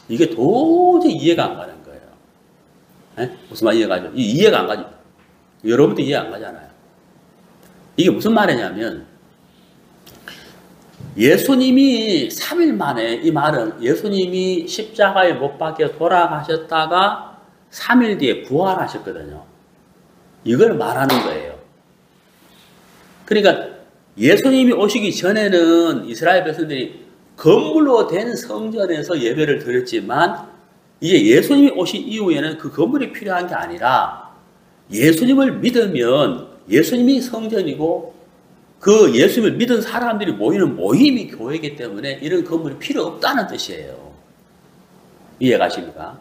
이게 도저히 이해가 안 가는 거예요. 에? 무슨 말 이해가 가죠? 이해가 안 가죠. 여러분도 이해 안 가잖아요. 이게 무슨 말이냐면 예수님이 3일 만에 이 말은 예수님이 십자가에 못 박혀 돌아가셨다가 3일 뒤에 부활하셨거든요. 이걸 말하는 거예요. 그러니까 예수님이 오시기 전에는 이스라엘 백성들이 건물로 된 성전에서 예배를 드렸지만 이제 예수님이 오신 이후에는 그 건물이 필요한 게 아니라 예수님을 믿으면 예수님이 성전이고 그 예수님을 믿은 사람들이 모이는 모임이 교회이기 때문에 이런 건물이 필요 없다는 뜻이에요. 이해가십니까?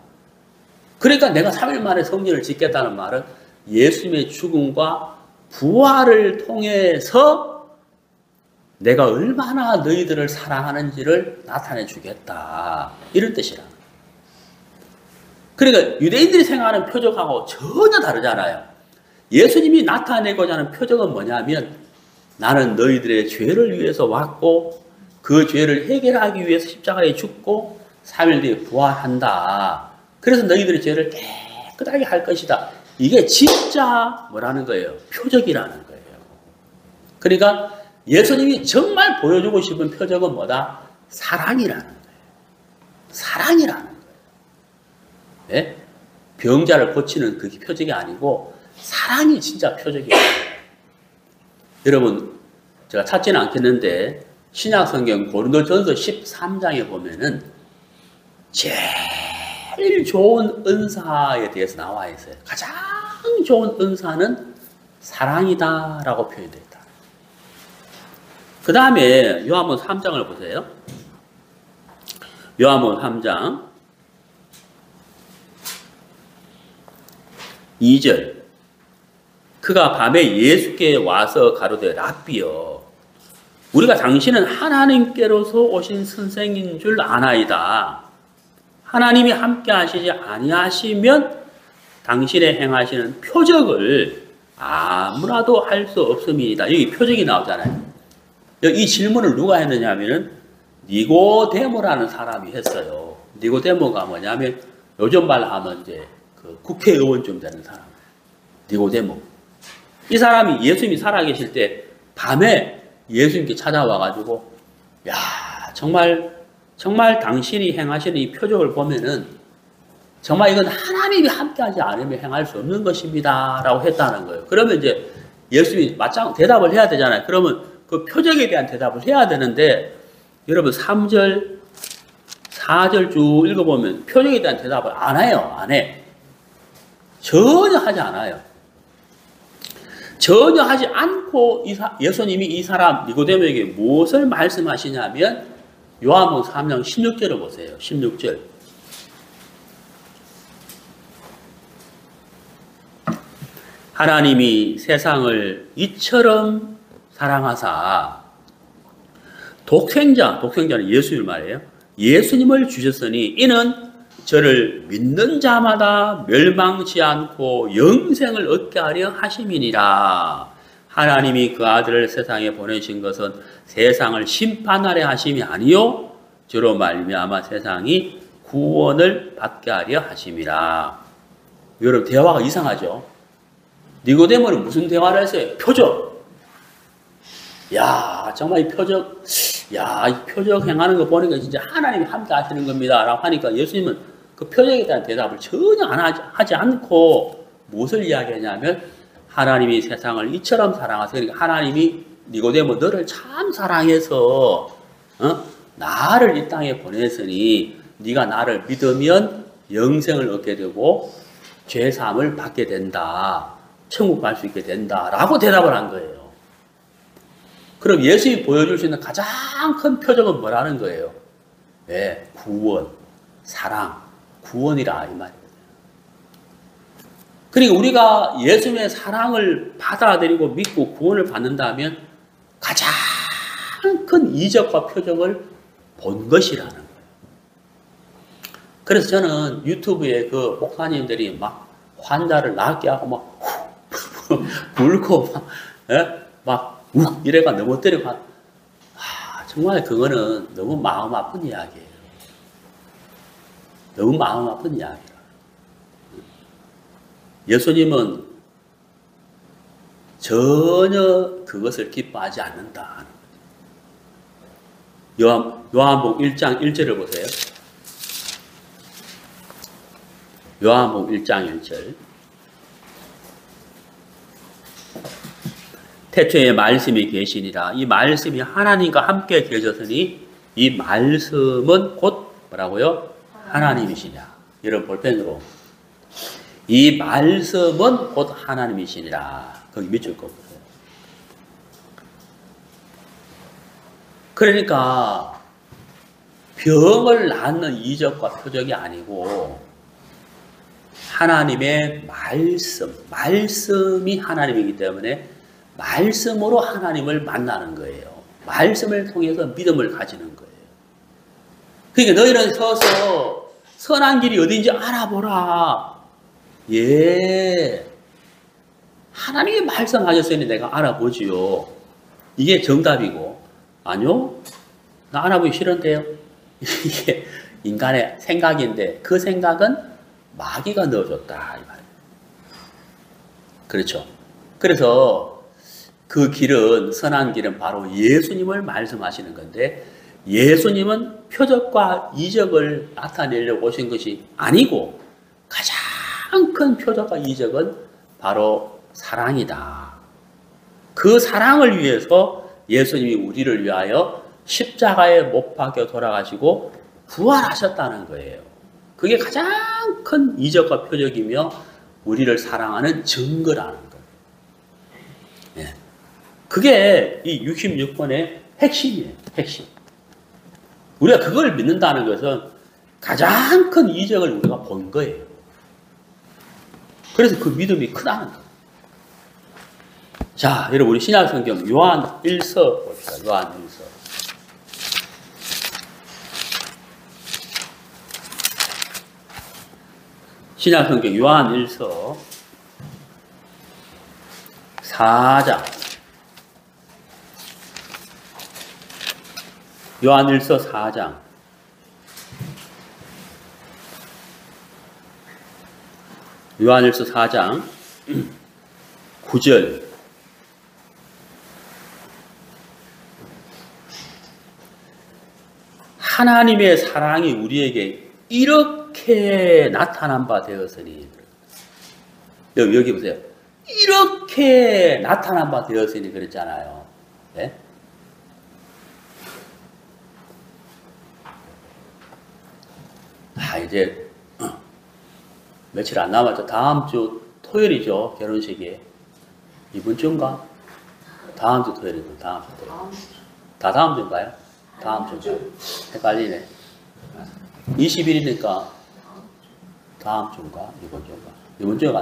그러니까 내가 3일 만에 성전을 짓겠다는 말은 예수님의 죽음과 부활을 통해서 내가 얼마나 너희들을 사랑하는지를 나타내 주겠다. 이런 뜻이라. 그러니까 유대인들이 생각하는 표적하고 전혀 다르잖아요. 예수님이 나타내고자 하는 표적은 뭐냐면 나는 너희들의 죄를 위해서 왔고 그 죄를 해결하기 위해서 십자가에 죽고 3일 뒤에 부활한다. 그래서 너희들의 죄를 깨끗하게 할 것이다. 이게 진짜 뭐라는 거예요? 표적이라는 거예요. 그러니까 예수님이 정말 보여주고 싶은 표적은 뭐다? 사랑이라는 거예요. 사랑이라는 거예요. 네? 병자를 고치는 그게 표적이 아니고 사랑이 진짜 표적이에요. 여러분 제가 찾지는 않겠는데 신약성경 고린도전서 13장에 보면은 제일 좋은 은사에 대해서 나와 있어요. 가장 좋은 은사는 사랑이다라고 표현되어 있다. 그 다음에 요한복음 3장을 보세요. 요한복음 3장 2절. 그가 밤에 예수께 와서 가로되 랍비여 우리가 당신은 하나님께로서 오신 선생인 줄 아나이다. 하나님이 함께 하시지 아니하시면 당신의 행하시는 표적을 아무나도 할 수 없음이다. 여기 표적이 나오잖아요. 이 질문을 누가 했느냐 하면은 니고데모라는 사람이 했어요. 니고데모가 뭐냐면 요즘 말로 하면 이제 그 국회의원쯤 되는 사람. 니고데모. 이 사람이 예수님이 살아계실 때 밤에 예수님께 찾아와가지고 야 정말 당신이 행하시는 이 표적을 보면은 정말 이건 하나님이 함께하지 않으면 행할 수 없는 것입니다 라고 했다는 거예요. 그러면 이제 예수님이 맞짱 대답을 해야 되잖아요. 그러면 그 표적에 대한 대답을 해야 되는데 여러분 3절 4절 쭉 읽어보면 표적에 대한 대답을 안 해요. 안 해. 전혀 하지 않아요. 전혀 하지 않고 예수님이 이 사람 니고데모에게 무엇을 말씀하시냐면 요한복음 3장 16절을 보세요. 16절. 하나님이 세상을 이처럼 사랑하사 독생자는 예수님을 말해요. 예수님을 주셨으니 이는 저를 믿는 자마다 멸망치 않고 영생을 얻게 하려 하심이니라. 하나님이 그 아들을 세상에 보내신 것은 세상을 심판하려 하심이 아니요 저로 말미암아 세상이 구원을 받게 하려 하심이라. 여러분 대화가 이상하죠? 니고데모는 무슨 대화를 했어요? 표적. 야 정말 이 표적 행하는 거 보니까 진짜 하나님이 함께 하시는 겁니다 라고 하니까 예수님은 그 표적에 대한 대답을 전혀 하지 않고 무엇을 이야기하냐면 하나님이 세상을 이처럼 사랑하세요. 그러니까 하나님이 니고데모 너를 참 사랑해서 나를 이 땅에 보냈으니 네가 나를 믿으면 영생을 얻게 되고 죄사함을 받게 된다. 천국 갈 수 있게 된다 라고 대답을 한 거예요. 그럼 예수님이 보여줄 수 있는 가장 큰 표적은 뭐라는 거예요? 네, 구원, 사랑, 구원이라 이 말이거든요. 그러니까 우리가 예수님의 사랑을 받아들이고 믿고 구원을 받는다면 가장 큰 이적과 표적을 본 것이라는 거예요. 그래서 저는 유튜브에 그 목사님들이 막 환자를 낫게 하고 막 울고 막 이래가 넘어뜨리고 정말 그거는 너무 마음 아픈 이야기예요. 너무 마음 아픈 이야기라. 예수님은 전혀 그것을 기뻐하지 않는다. 요한복음 1장 1절을 보세요. 요한복음 1장 1절. 태초에 말씀이 계시니라. 이 말씀이 하나님과 함께 계셨으니 이 말씀은 곧 뭐라고요? 하나님이시냐. 여러분 볼펜으로. 이 말씀은 곧 하나님이시니라. 거기 밑줄 거 보세요. 그러니까 병을 낫는 이적과 표적이 아니고 하나님의 말씀이 하나님이기 때문에 말씀으로 하나님을 만나는 거예요. 말씀을 통해서 믿음을 가지는 거예요. 그러니까 너희는 서서 선한 길이 어딘지 알아보라. 예. 하나님이 말씀하셨으니 내가 알아보지요. 이게 정답이고, 아니요? 나 알아보기 싫은데요? 이게 인간의 생각인데, 그 생각은 마귀가 넣어줬다. 이 말이에요. 그렇죠. 그래서 그 길은, 선한 길은 바로 예수님을 말씀하시는 건데, 예수님은 표적과 이적을 나타내려고 오신 것이 아니고, 가장 큰 표적과 이적은 바로 사랑이다. 그 사랑을 위해서 예수님이 우리를 위하여 십자가에 못 박혀 돌아가시고 부활하셨다는 거예요. 그게 가장 큰 이적과 표적이며 우리를 사랑하는 증거라는 거예요. 네. 그게 이 66번의 핵심이에요. 핵심. 우리가 그걸 믿는다는 것은 가장 큰 이적을 우리가 본 거예요. 그래서 그 믿음이 크다는 거예요. 자, 여러분 우리 신약 성경 요한 1서 봅시다. 요한 1서. 신약 성경 요한 1서 4장. 요한 1서 4장. 요한 1서 4장 9절. 하나님의 사랑이 우리에게 이렇게 나타난 바 되었으니. 여기 보세요. 이렇게 나타난 바 되었으니 그랬잖아요. 네? 이제 며칠 안 남았죠. 다음 주 토요일이죠. 결혼식이. 이번 주인가? 다음 주 토요일이죠. 다음 주 토요일. 다 다음 주인가요? 다음 주인가요? 헷갈리네. 20일이니까 다음 주인가? 이번 주인가? 이번 주가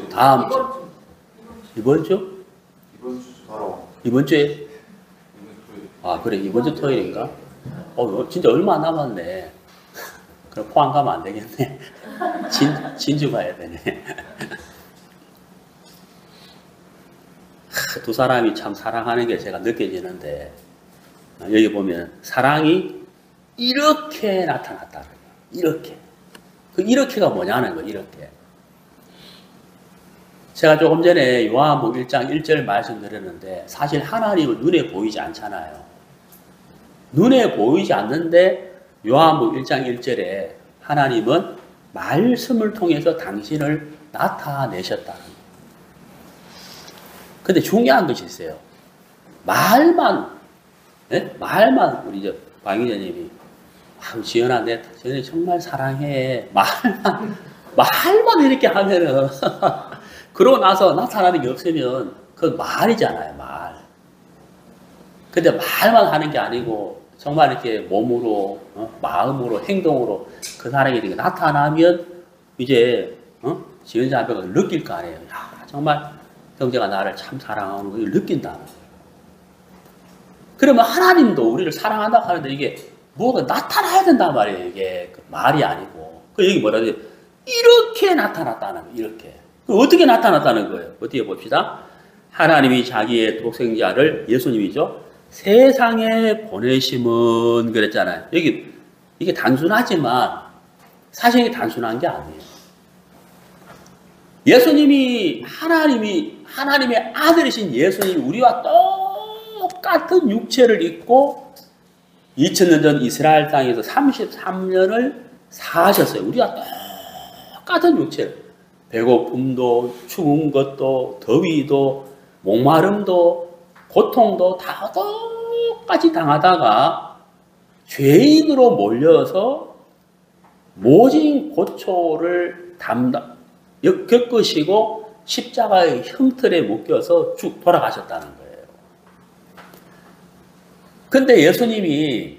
다음 주. 이번 주? 이번 주에? 아, 그래. 이번 주 토요일인가? 진짜 얼마 안 남았네. 그럼 포항 가면 안 되겠네. 진주 가야 되네. 두 사람이 참 사랑하는 게 제가 느껴지는데, 여기 보면 사랑이 이렇게 나타났다. 이렇게. 그 이렇게가 뭐냐는 거예요. 이렇게. 제가 조금 전에 요한복음 1장 1절 말씀드렸는데 사실 하나님은 눈에 보이지 않잖아요. 눈에 보이지 않는데 요한복음 1장 1절에 하나님은 말씀을 통해서 당신을 나타내셨다는 거예요. 근데 중요한 것이 있어요. 말만 우리 방위자님이 지연아, 쟤네 정말 사랑해. 말만 이렇게 하면은 그러고 나서 나타나는 게 없으면 그건 말이잖아요, 말. 근데 말만 하는 게 아니고 정말 이렇게 몸으로, 마음으로, 행동으로 그 사람에게 나타나면 이제 지연자 앞에가 느낄 거 아니에요. 야, 정말 형제가 나를 참 사랑하는 걸 느낀다는 거예요. 그러면 하나님도 우리를 사랑한다고 하는데 이게 뭐가 나타나야 된단 말이에요. 이게 말이 아니고. 그 여기 뭐라 그래요? 이렇게 나타났다는 거예요. 이렇게. 어떻게 나타났다는 거예요? 어떻게 봅시다. 하나님이 자기의 독생자를, 예수님이죠, 세상에 보내심은 그랬잖아요. 여기 이게 단순하지만 사실 이게 단순한 게 아니에요. 예수님이 하나님의 아들이신 예수님이 우리와 똑같은 육체를 입고 2000년 전 이스라엘 땅에서 33년을 사셨어요. 우리와 똑같은 육체를. 배고픔도, 추운 것도, 더위도, 목마름도, 고통도 다 똑같이 당하다가 죄인으로 몰려서 모진 고초를 겪으시고 십자가의 형틀에 묶여서 쭉 돌아가셨다는 거예요. 근데 예수님이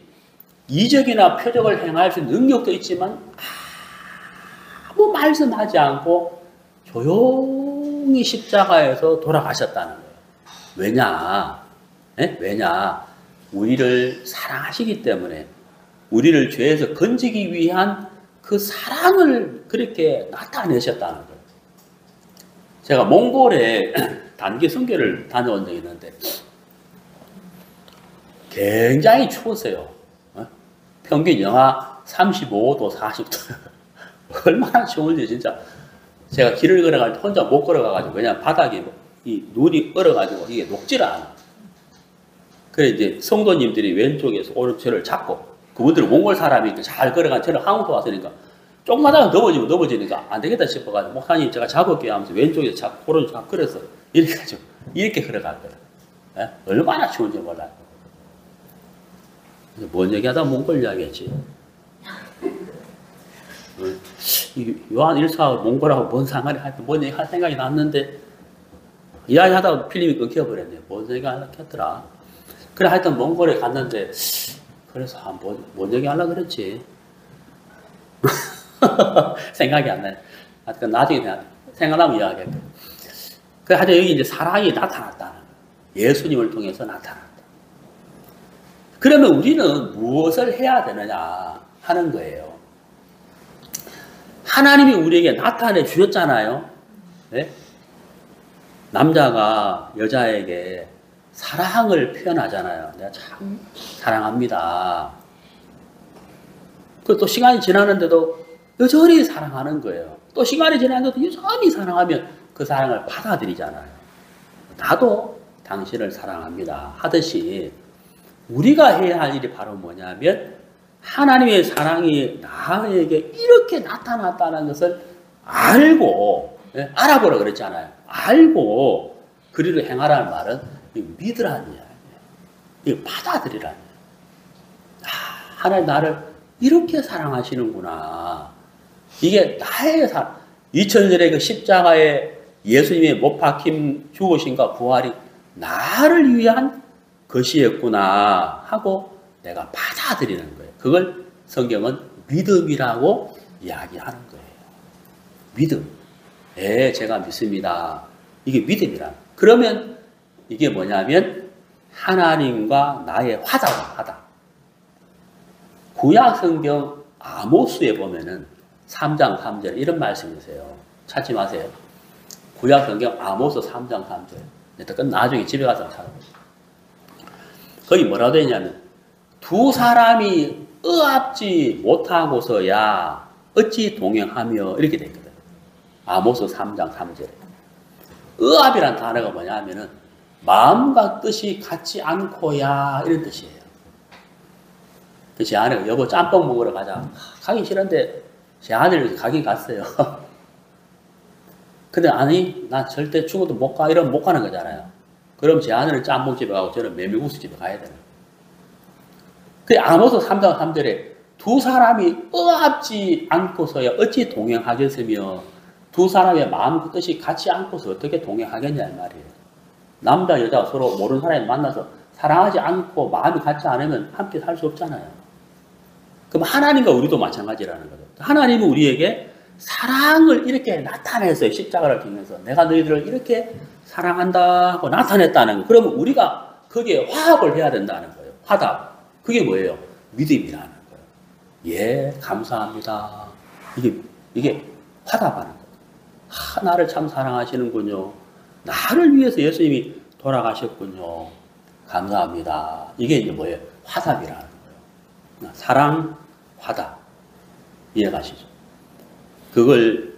이적이나 표적을 행할 수 있는 능력도 있지만 아무 말씀하지 않고 조용히 십자가에서 돌아가셨다는 거예요. 왜냐? 왜냐? 우리를 사랑하시기 때문에 우리를 죄에서 건지기 위한 그 사랑을 그렇게 나타내셨다는 거예요. 제가 몽골에 단기 선교를 다녀온 적이 있는데 굉장히 추웠어요. 평균 영하 35도, 40도. 얼마나 추운지 진짜. 제가 길을 걸어갈 때 혼자 못 걸어가가지고, 왜냐면 바닥에 이 눈이 얼어가지고 이게 녹지를 않아. 그래 이제 성도님들이 왼쪽에서 오른쪽을 잡고, 그분들은 몽골 사람이니까 잘 걸어간 저는 한국도 왔으니까 조금만 하다가 넘어지니까 안 되겠다 싶어가지고, 목사님 제가 잡을게요 하면서 왼쪽에서 잡고 오른쪽 잡고 그래서 이렇게 가지고 이렇게 걸어갈 거예요. 얼마나 추운지 몰라요. 뭔 얘기하다 몽골 이야기했지. 요한 1사 몽골하고 뭔 상관이, 하여튼 뭔 얘기 할 생각이 났는데 이야기하다가 필름이 끊겨버렸네. 뭔 얘기 하려고 했더라. 그래 하여튼 몽골에 갔는데 그래서 뭔 얘기 하려고 그랬지. 생각이 안 나요. 하여튼 나중에 생각나면 이야기할 거예요. 그래서 여기 이제 사랑이 나타났다는 거예요. 예수님을 통해서 나타났다. 그러면 우리는 무엇을 해야 되느냐 하는 거예요. 하나님이 우리에게 나타내 주셨잖아요. 네? 남자가 여자에게 사랑을 표현하잖아요. 내가 참 사랑합니다. 또 시간이 지나는데도 여전히 사랑하는 거예요. 또 시간이 지나는데도 여전히 사랑하면 그 사랑을 받아들이잖아요. 나도 당신을 사랑합니다 하듯이 우리가 해야 할 일이 바로 뭐냐면 하나님의 사랑이 나에게 이렇게 나타났다는 것을 알고, 알아보라 그랬잖아요. 알고 그리로 행하라는 말은 믿으라는 이야기예요. 이걸 받아들이라는 이야기예요. 하나님 나를 이렇게 사랑하시는구나. 이게 나의 사랑. 2000년의 그 십자가에 예수님의 못 박힘 죽으심과 부활이 나를 위한 것이었구나 하고 내가 받아들이는 거예요. 그걸 성경은 믿음이라고 이야기하는 거예요. 믿음. 제가 믿습니다. 이게 믿음이라. 그러면 이게 뭐냐면 하나님과 나의 화답을. 구약 성경 아모스에 보면은 3장 3절 이런 말씀이세요. 찾지 마세요. 구약 성경 아모스 3장 3절. 나중에 집에 가서 찾아보세요. 거기 뭐라고 되어 있냐면 두 사람이 의합지 못하고서야 어찌 동행하며 이렇게 되어 있거든요. 아모스 3장 3절에. 의합이란 단어가 뭐냐 하면은 마음과 뜻이 같지 않고야 이런 뜻이에요. 제 아내가 여보 짬뽕 먹으러 가자. 가기 싫은데 제 아내를 가긴 갔어요. 근데 아니 나 절대 죽어도 못 가 이러면 못 가는 거잖아요. 그럼 제 아내는 짬뽕집에 가고 저는 메밀국수집에 가야 되는 거예요. 그 아모스 3장 3절에 두 사람이 의합지 않고서야 어찌 동행하겠으며 두 사람의 마음 뜻이 같지 않고서 어떻게 동행하겠냐 이 말이에요. 남자 여자 서로 모르는 사람이 만나서 사랑하지 않고 마음이 같지 않으면 함께 살 수 없잖아요. 그럼 하나님과 우리도 마찬가지라는 거죠. 하나님은 우리에게 사랑을 이렇게 나타내서 십자가를 통해서 내가 너희들을 이렇게 사랑한다 하고 나타냈다는 거. 그러면 우리가 거기에 화합을 해야 된다는 거예요. 화답. 그게 뭐예요? 믿음이라는 거예요. 예, 감사합니다. 이게 화답하는 거예요. 나를 참 사랑하시는군요. 나를 위해서 예수님이 돌아가셨군요. 감사합니다. 이게 이제 뭐예요? 화답이라는 거예요. 사랑, 화답. 이해가시죠? 그걸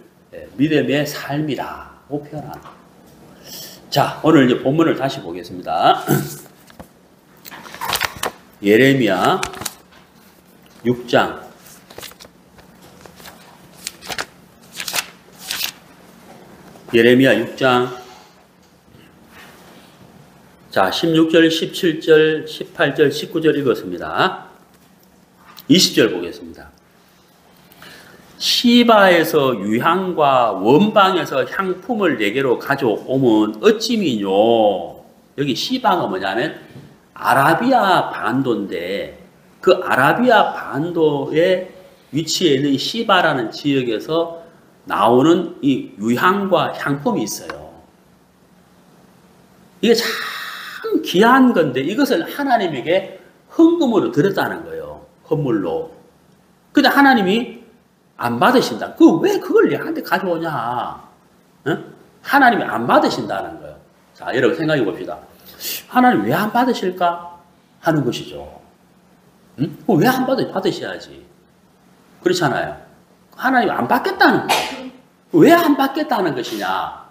믿음의 삶이라고 표현하는 거예요. 자, 오늘 이제 본문을 다시 보겠습니다. 예레미야 6장. 예레미야 6장. 자, 16절, 17절, 18절, 19절 읽었습니다. 20절 보겠습니다. 시바에서 유향과 원방에서 향품을 내게로 가져오면 어찌미뇨. 여기 시바가 뭐냐면 아라비아 반도인데 그 아라비아 반도에 위치해 있는 시바라는 지역에서 나오는 이 유향과 향품이 있어요. 이게 참 귀한 건데 이것을 하나님에게 헌금으로 드렸다는 거예요. 헌물로. 근데 하나님이 안 받으신다. 왜 그걸 내한테 가져오냐? 응? 하나님이 안 받으신다는 거예요. 자, 여러분 생각해 봅시다. 하나님 왜 안 받으실까? 하는 것이죠. 응? 왜 안 받으셔야지. 그렇잖아요. 하나님 안 받겠다는 거예요. 왜 안 받겠다는 것이냐?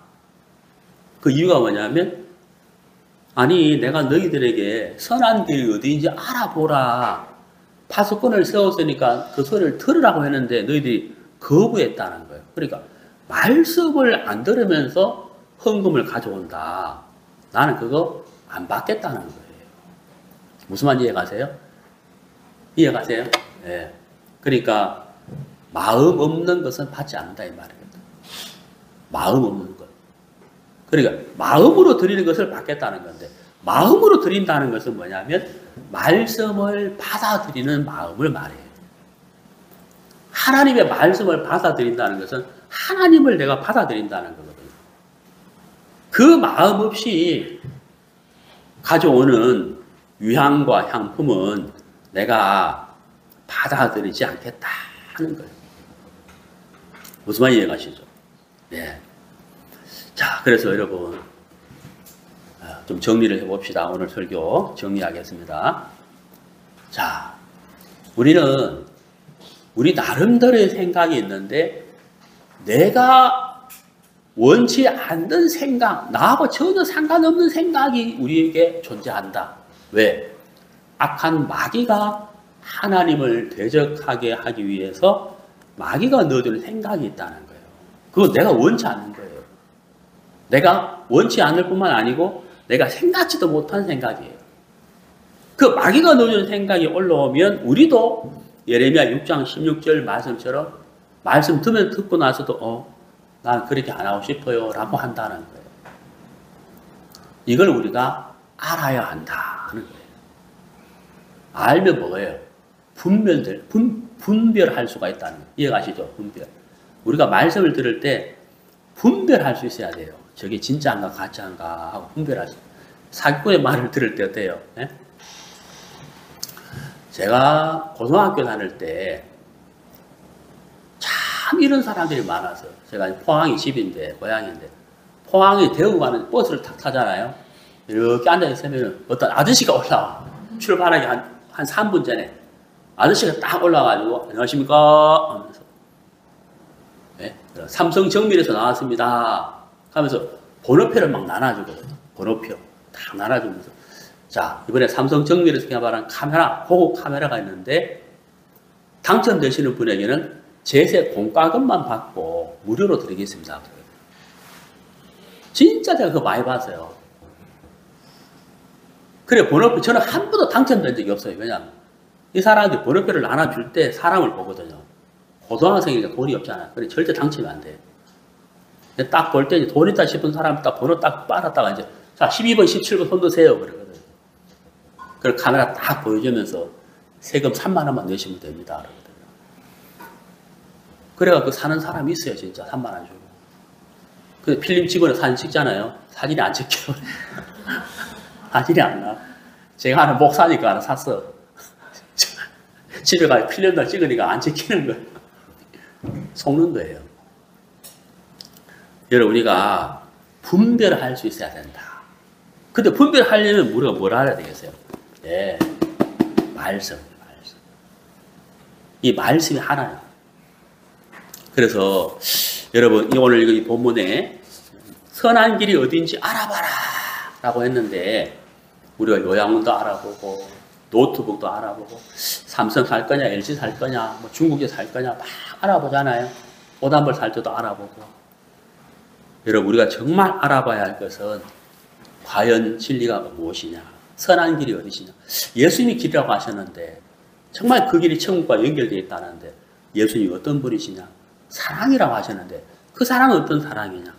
그 이유가 뭐냐면 아니 내가 너희들에게 선한 길이 어디인지 알아보라. 파수꾼을 세웠으니까 그 소리를 들으라고 했는데 너희들이 거부했다는 거예요. 그러니까 말씀을 안 들으면서 헌금을 가져온다. 나는 그거 안 받겠다는 거예요. 무슨 말인지 이해가세요? 이해가세요? 네. 그러니까 마음 없는 것은 받지 않는다 이 말입니다. 마음 없는 것. 그러니까 마음으로 드리는 것을 받겠다는 건데 마음으로 드린다는 것은 뭐냐면 말씀을 받아들이는 마음을 말해요. 하나님의 말씀을 받아들인다는 것은 하나님을 내가 받아들인다는 거거든요. 그 마음 없이 가져오는 위향과 향품은 내가 받아들이지 않겠다는 거예요. 무슨 말인지 이해가시죠? 네. 자, 그래서 여러분 좀 정리를 해봅시다. 오늘 설교 정리하겠습니다. 자, 우리는 우리 나름대로의 생각이 있는데 내가 원치 않는 생각, 나하고 전혀 상관없는 생각이 우리에게 존재한다. 왜? 악한 마귀가 하나님을 대적하게 하기 위해서 마귀가 넣어두는 생각이 있다는 거예요. 그건 내가 원치 않는 거예요. 내가 원치 않을 뿐만 아니고 내가 생각지도 못한 생각이에요. 그 마귀가 넣어주는 생각이 올라오면 우리도 예레미야 6장 16절 말씀처럼 말씀 듣고 나서도 난 그렇게 안 하고 싶어요 라고 한다는 거예요. 이걸 우리가 알아야 한다는 거예요. 알면 뭐예요? 분별할 수가 있다는 거예요. 이해가시죠? 분별. 우리가 말씀을 들을 때 분별할 수 있어야 돼요. 저게 진짜인가 가짜인가 하고 분별할 수. 사기꾼의 말을 들을 때 어때요? 네? 제가 고등학교 다닐 때 참 이런 사람들이 많아서 제가 포항이 집인데 고향인데 포항이 대구 가는 버스를 탁 타잖아요. 이렇게 앉아있으면 어떤 아저씨가 올라와. 출발하기 한 3분 전에 아저씨가 딱 올라가지고 안녕하십니까 하면서 네? 삼성 정밀에서 나왔습니다 하면서 번호표를 막 나눠주거든요. 번호표 딱 나눠주면서 자, 이번에 삼성 정밀에서 개발한 카메라, 고급 카메라가 있는데 당첨되시는 분에게는 제세 공과금만 받고 무료로 드리겠습니다. 진짜 제가 그거 많이 봤어요. 그래, 번호표, 저는 한 번도 당첨된 적이 없어요. 왜냐하면 이 사람들이 번호표를 나눠줄 때 사람을 보거든요. 고등학생이니까 돈이 없잖아요. 그래, 절대 당첨이 안 돼요. 딱 볼 때 이제 돈 있다 싶은 사람 딱 번호 딱 빨았다가 이제 자, 12번, 17번 손 드세요. 그러거든요. 그걸 카메라 딱 보여주면서 세금 3만 원만 내시면 됩니다. 그러거든요. 그래갖고 사는 사람이 있어요. 진짜 3만 원 주고. 근데 필름 찍어서 사진 찍잖아요. 사진이 안 찍혀요. 사진이 안 나. 제가 하나 목사니까 하나 샀어. 집에 가서 필름을 찍으니까 안 찍히는 거예요. 속는 거예요. 여러분, 우리가 분별할 수 있어야 된다. 근데 분별하려면 우리가 뭘 알아야 되겠어요? 네, 말씀. 이 말씀이 하나예요. 그래서 여러분, 오늘 이 본문에 선한 길이 어딘지 알아봐라 라고 했는데 우리가 요양원도 알아보고 노트북도 알아보고 삼성 살 거냐 LG 살 거냐 뭐 중국에 살 거냐 막 알아보잖아요. 옷 한 벌 살 때도 알아보고. 여러분, 우리가 정말 알아봐야 할 것은 과연 진리가 무엇이냐, 선한 길이 어디시냐. 예수님이 길이라고 하셨는데 정말 그 길이 천국과 연결되어 있다는데 예수님이 어떤 분이시냐, 사랑이라고 하셨는데 그 사랑은 어떤 사랑이냐,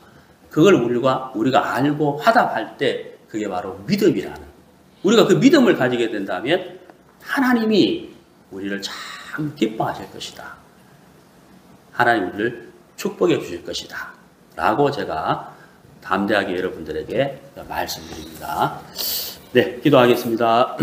그걸 우리가 알고 화답할 때 그게 바로 믿음이라는, 우리가 그 믿음을 가지게 된다면 하나님이 우리를 참 기뻐하실 것이다. 하나님 우리를 축복해 주실 것이다 라고 제가 담대하게 여러분들에게 말씀드립니다. 네, 기도하겠습니다.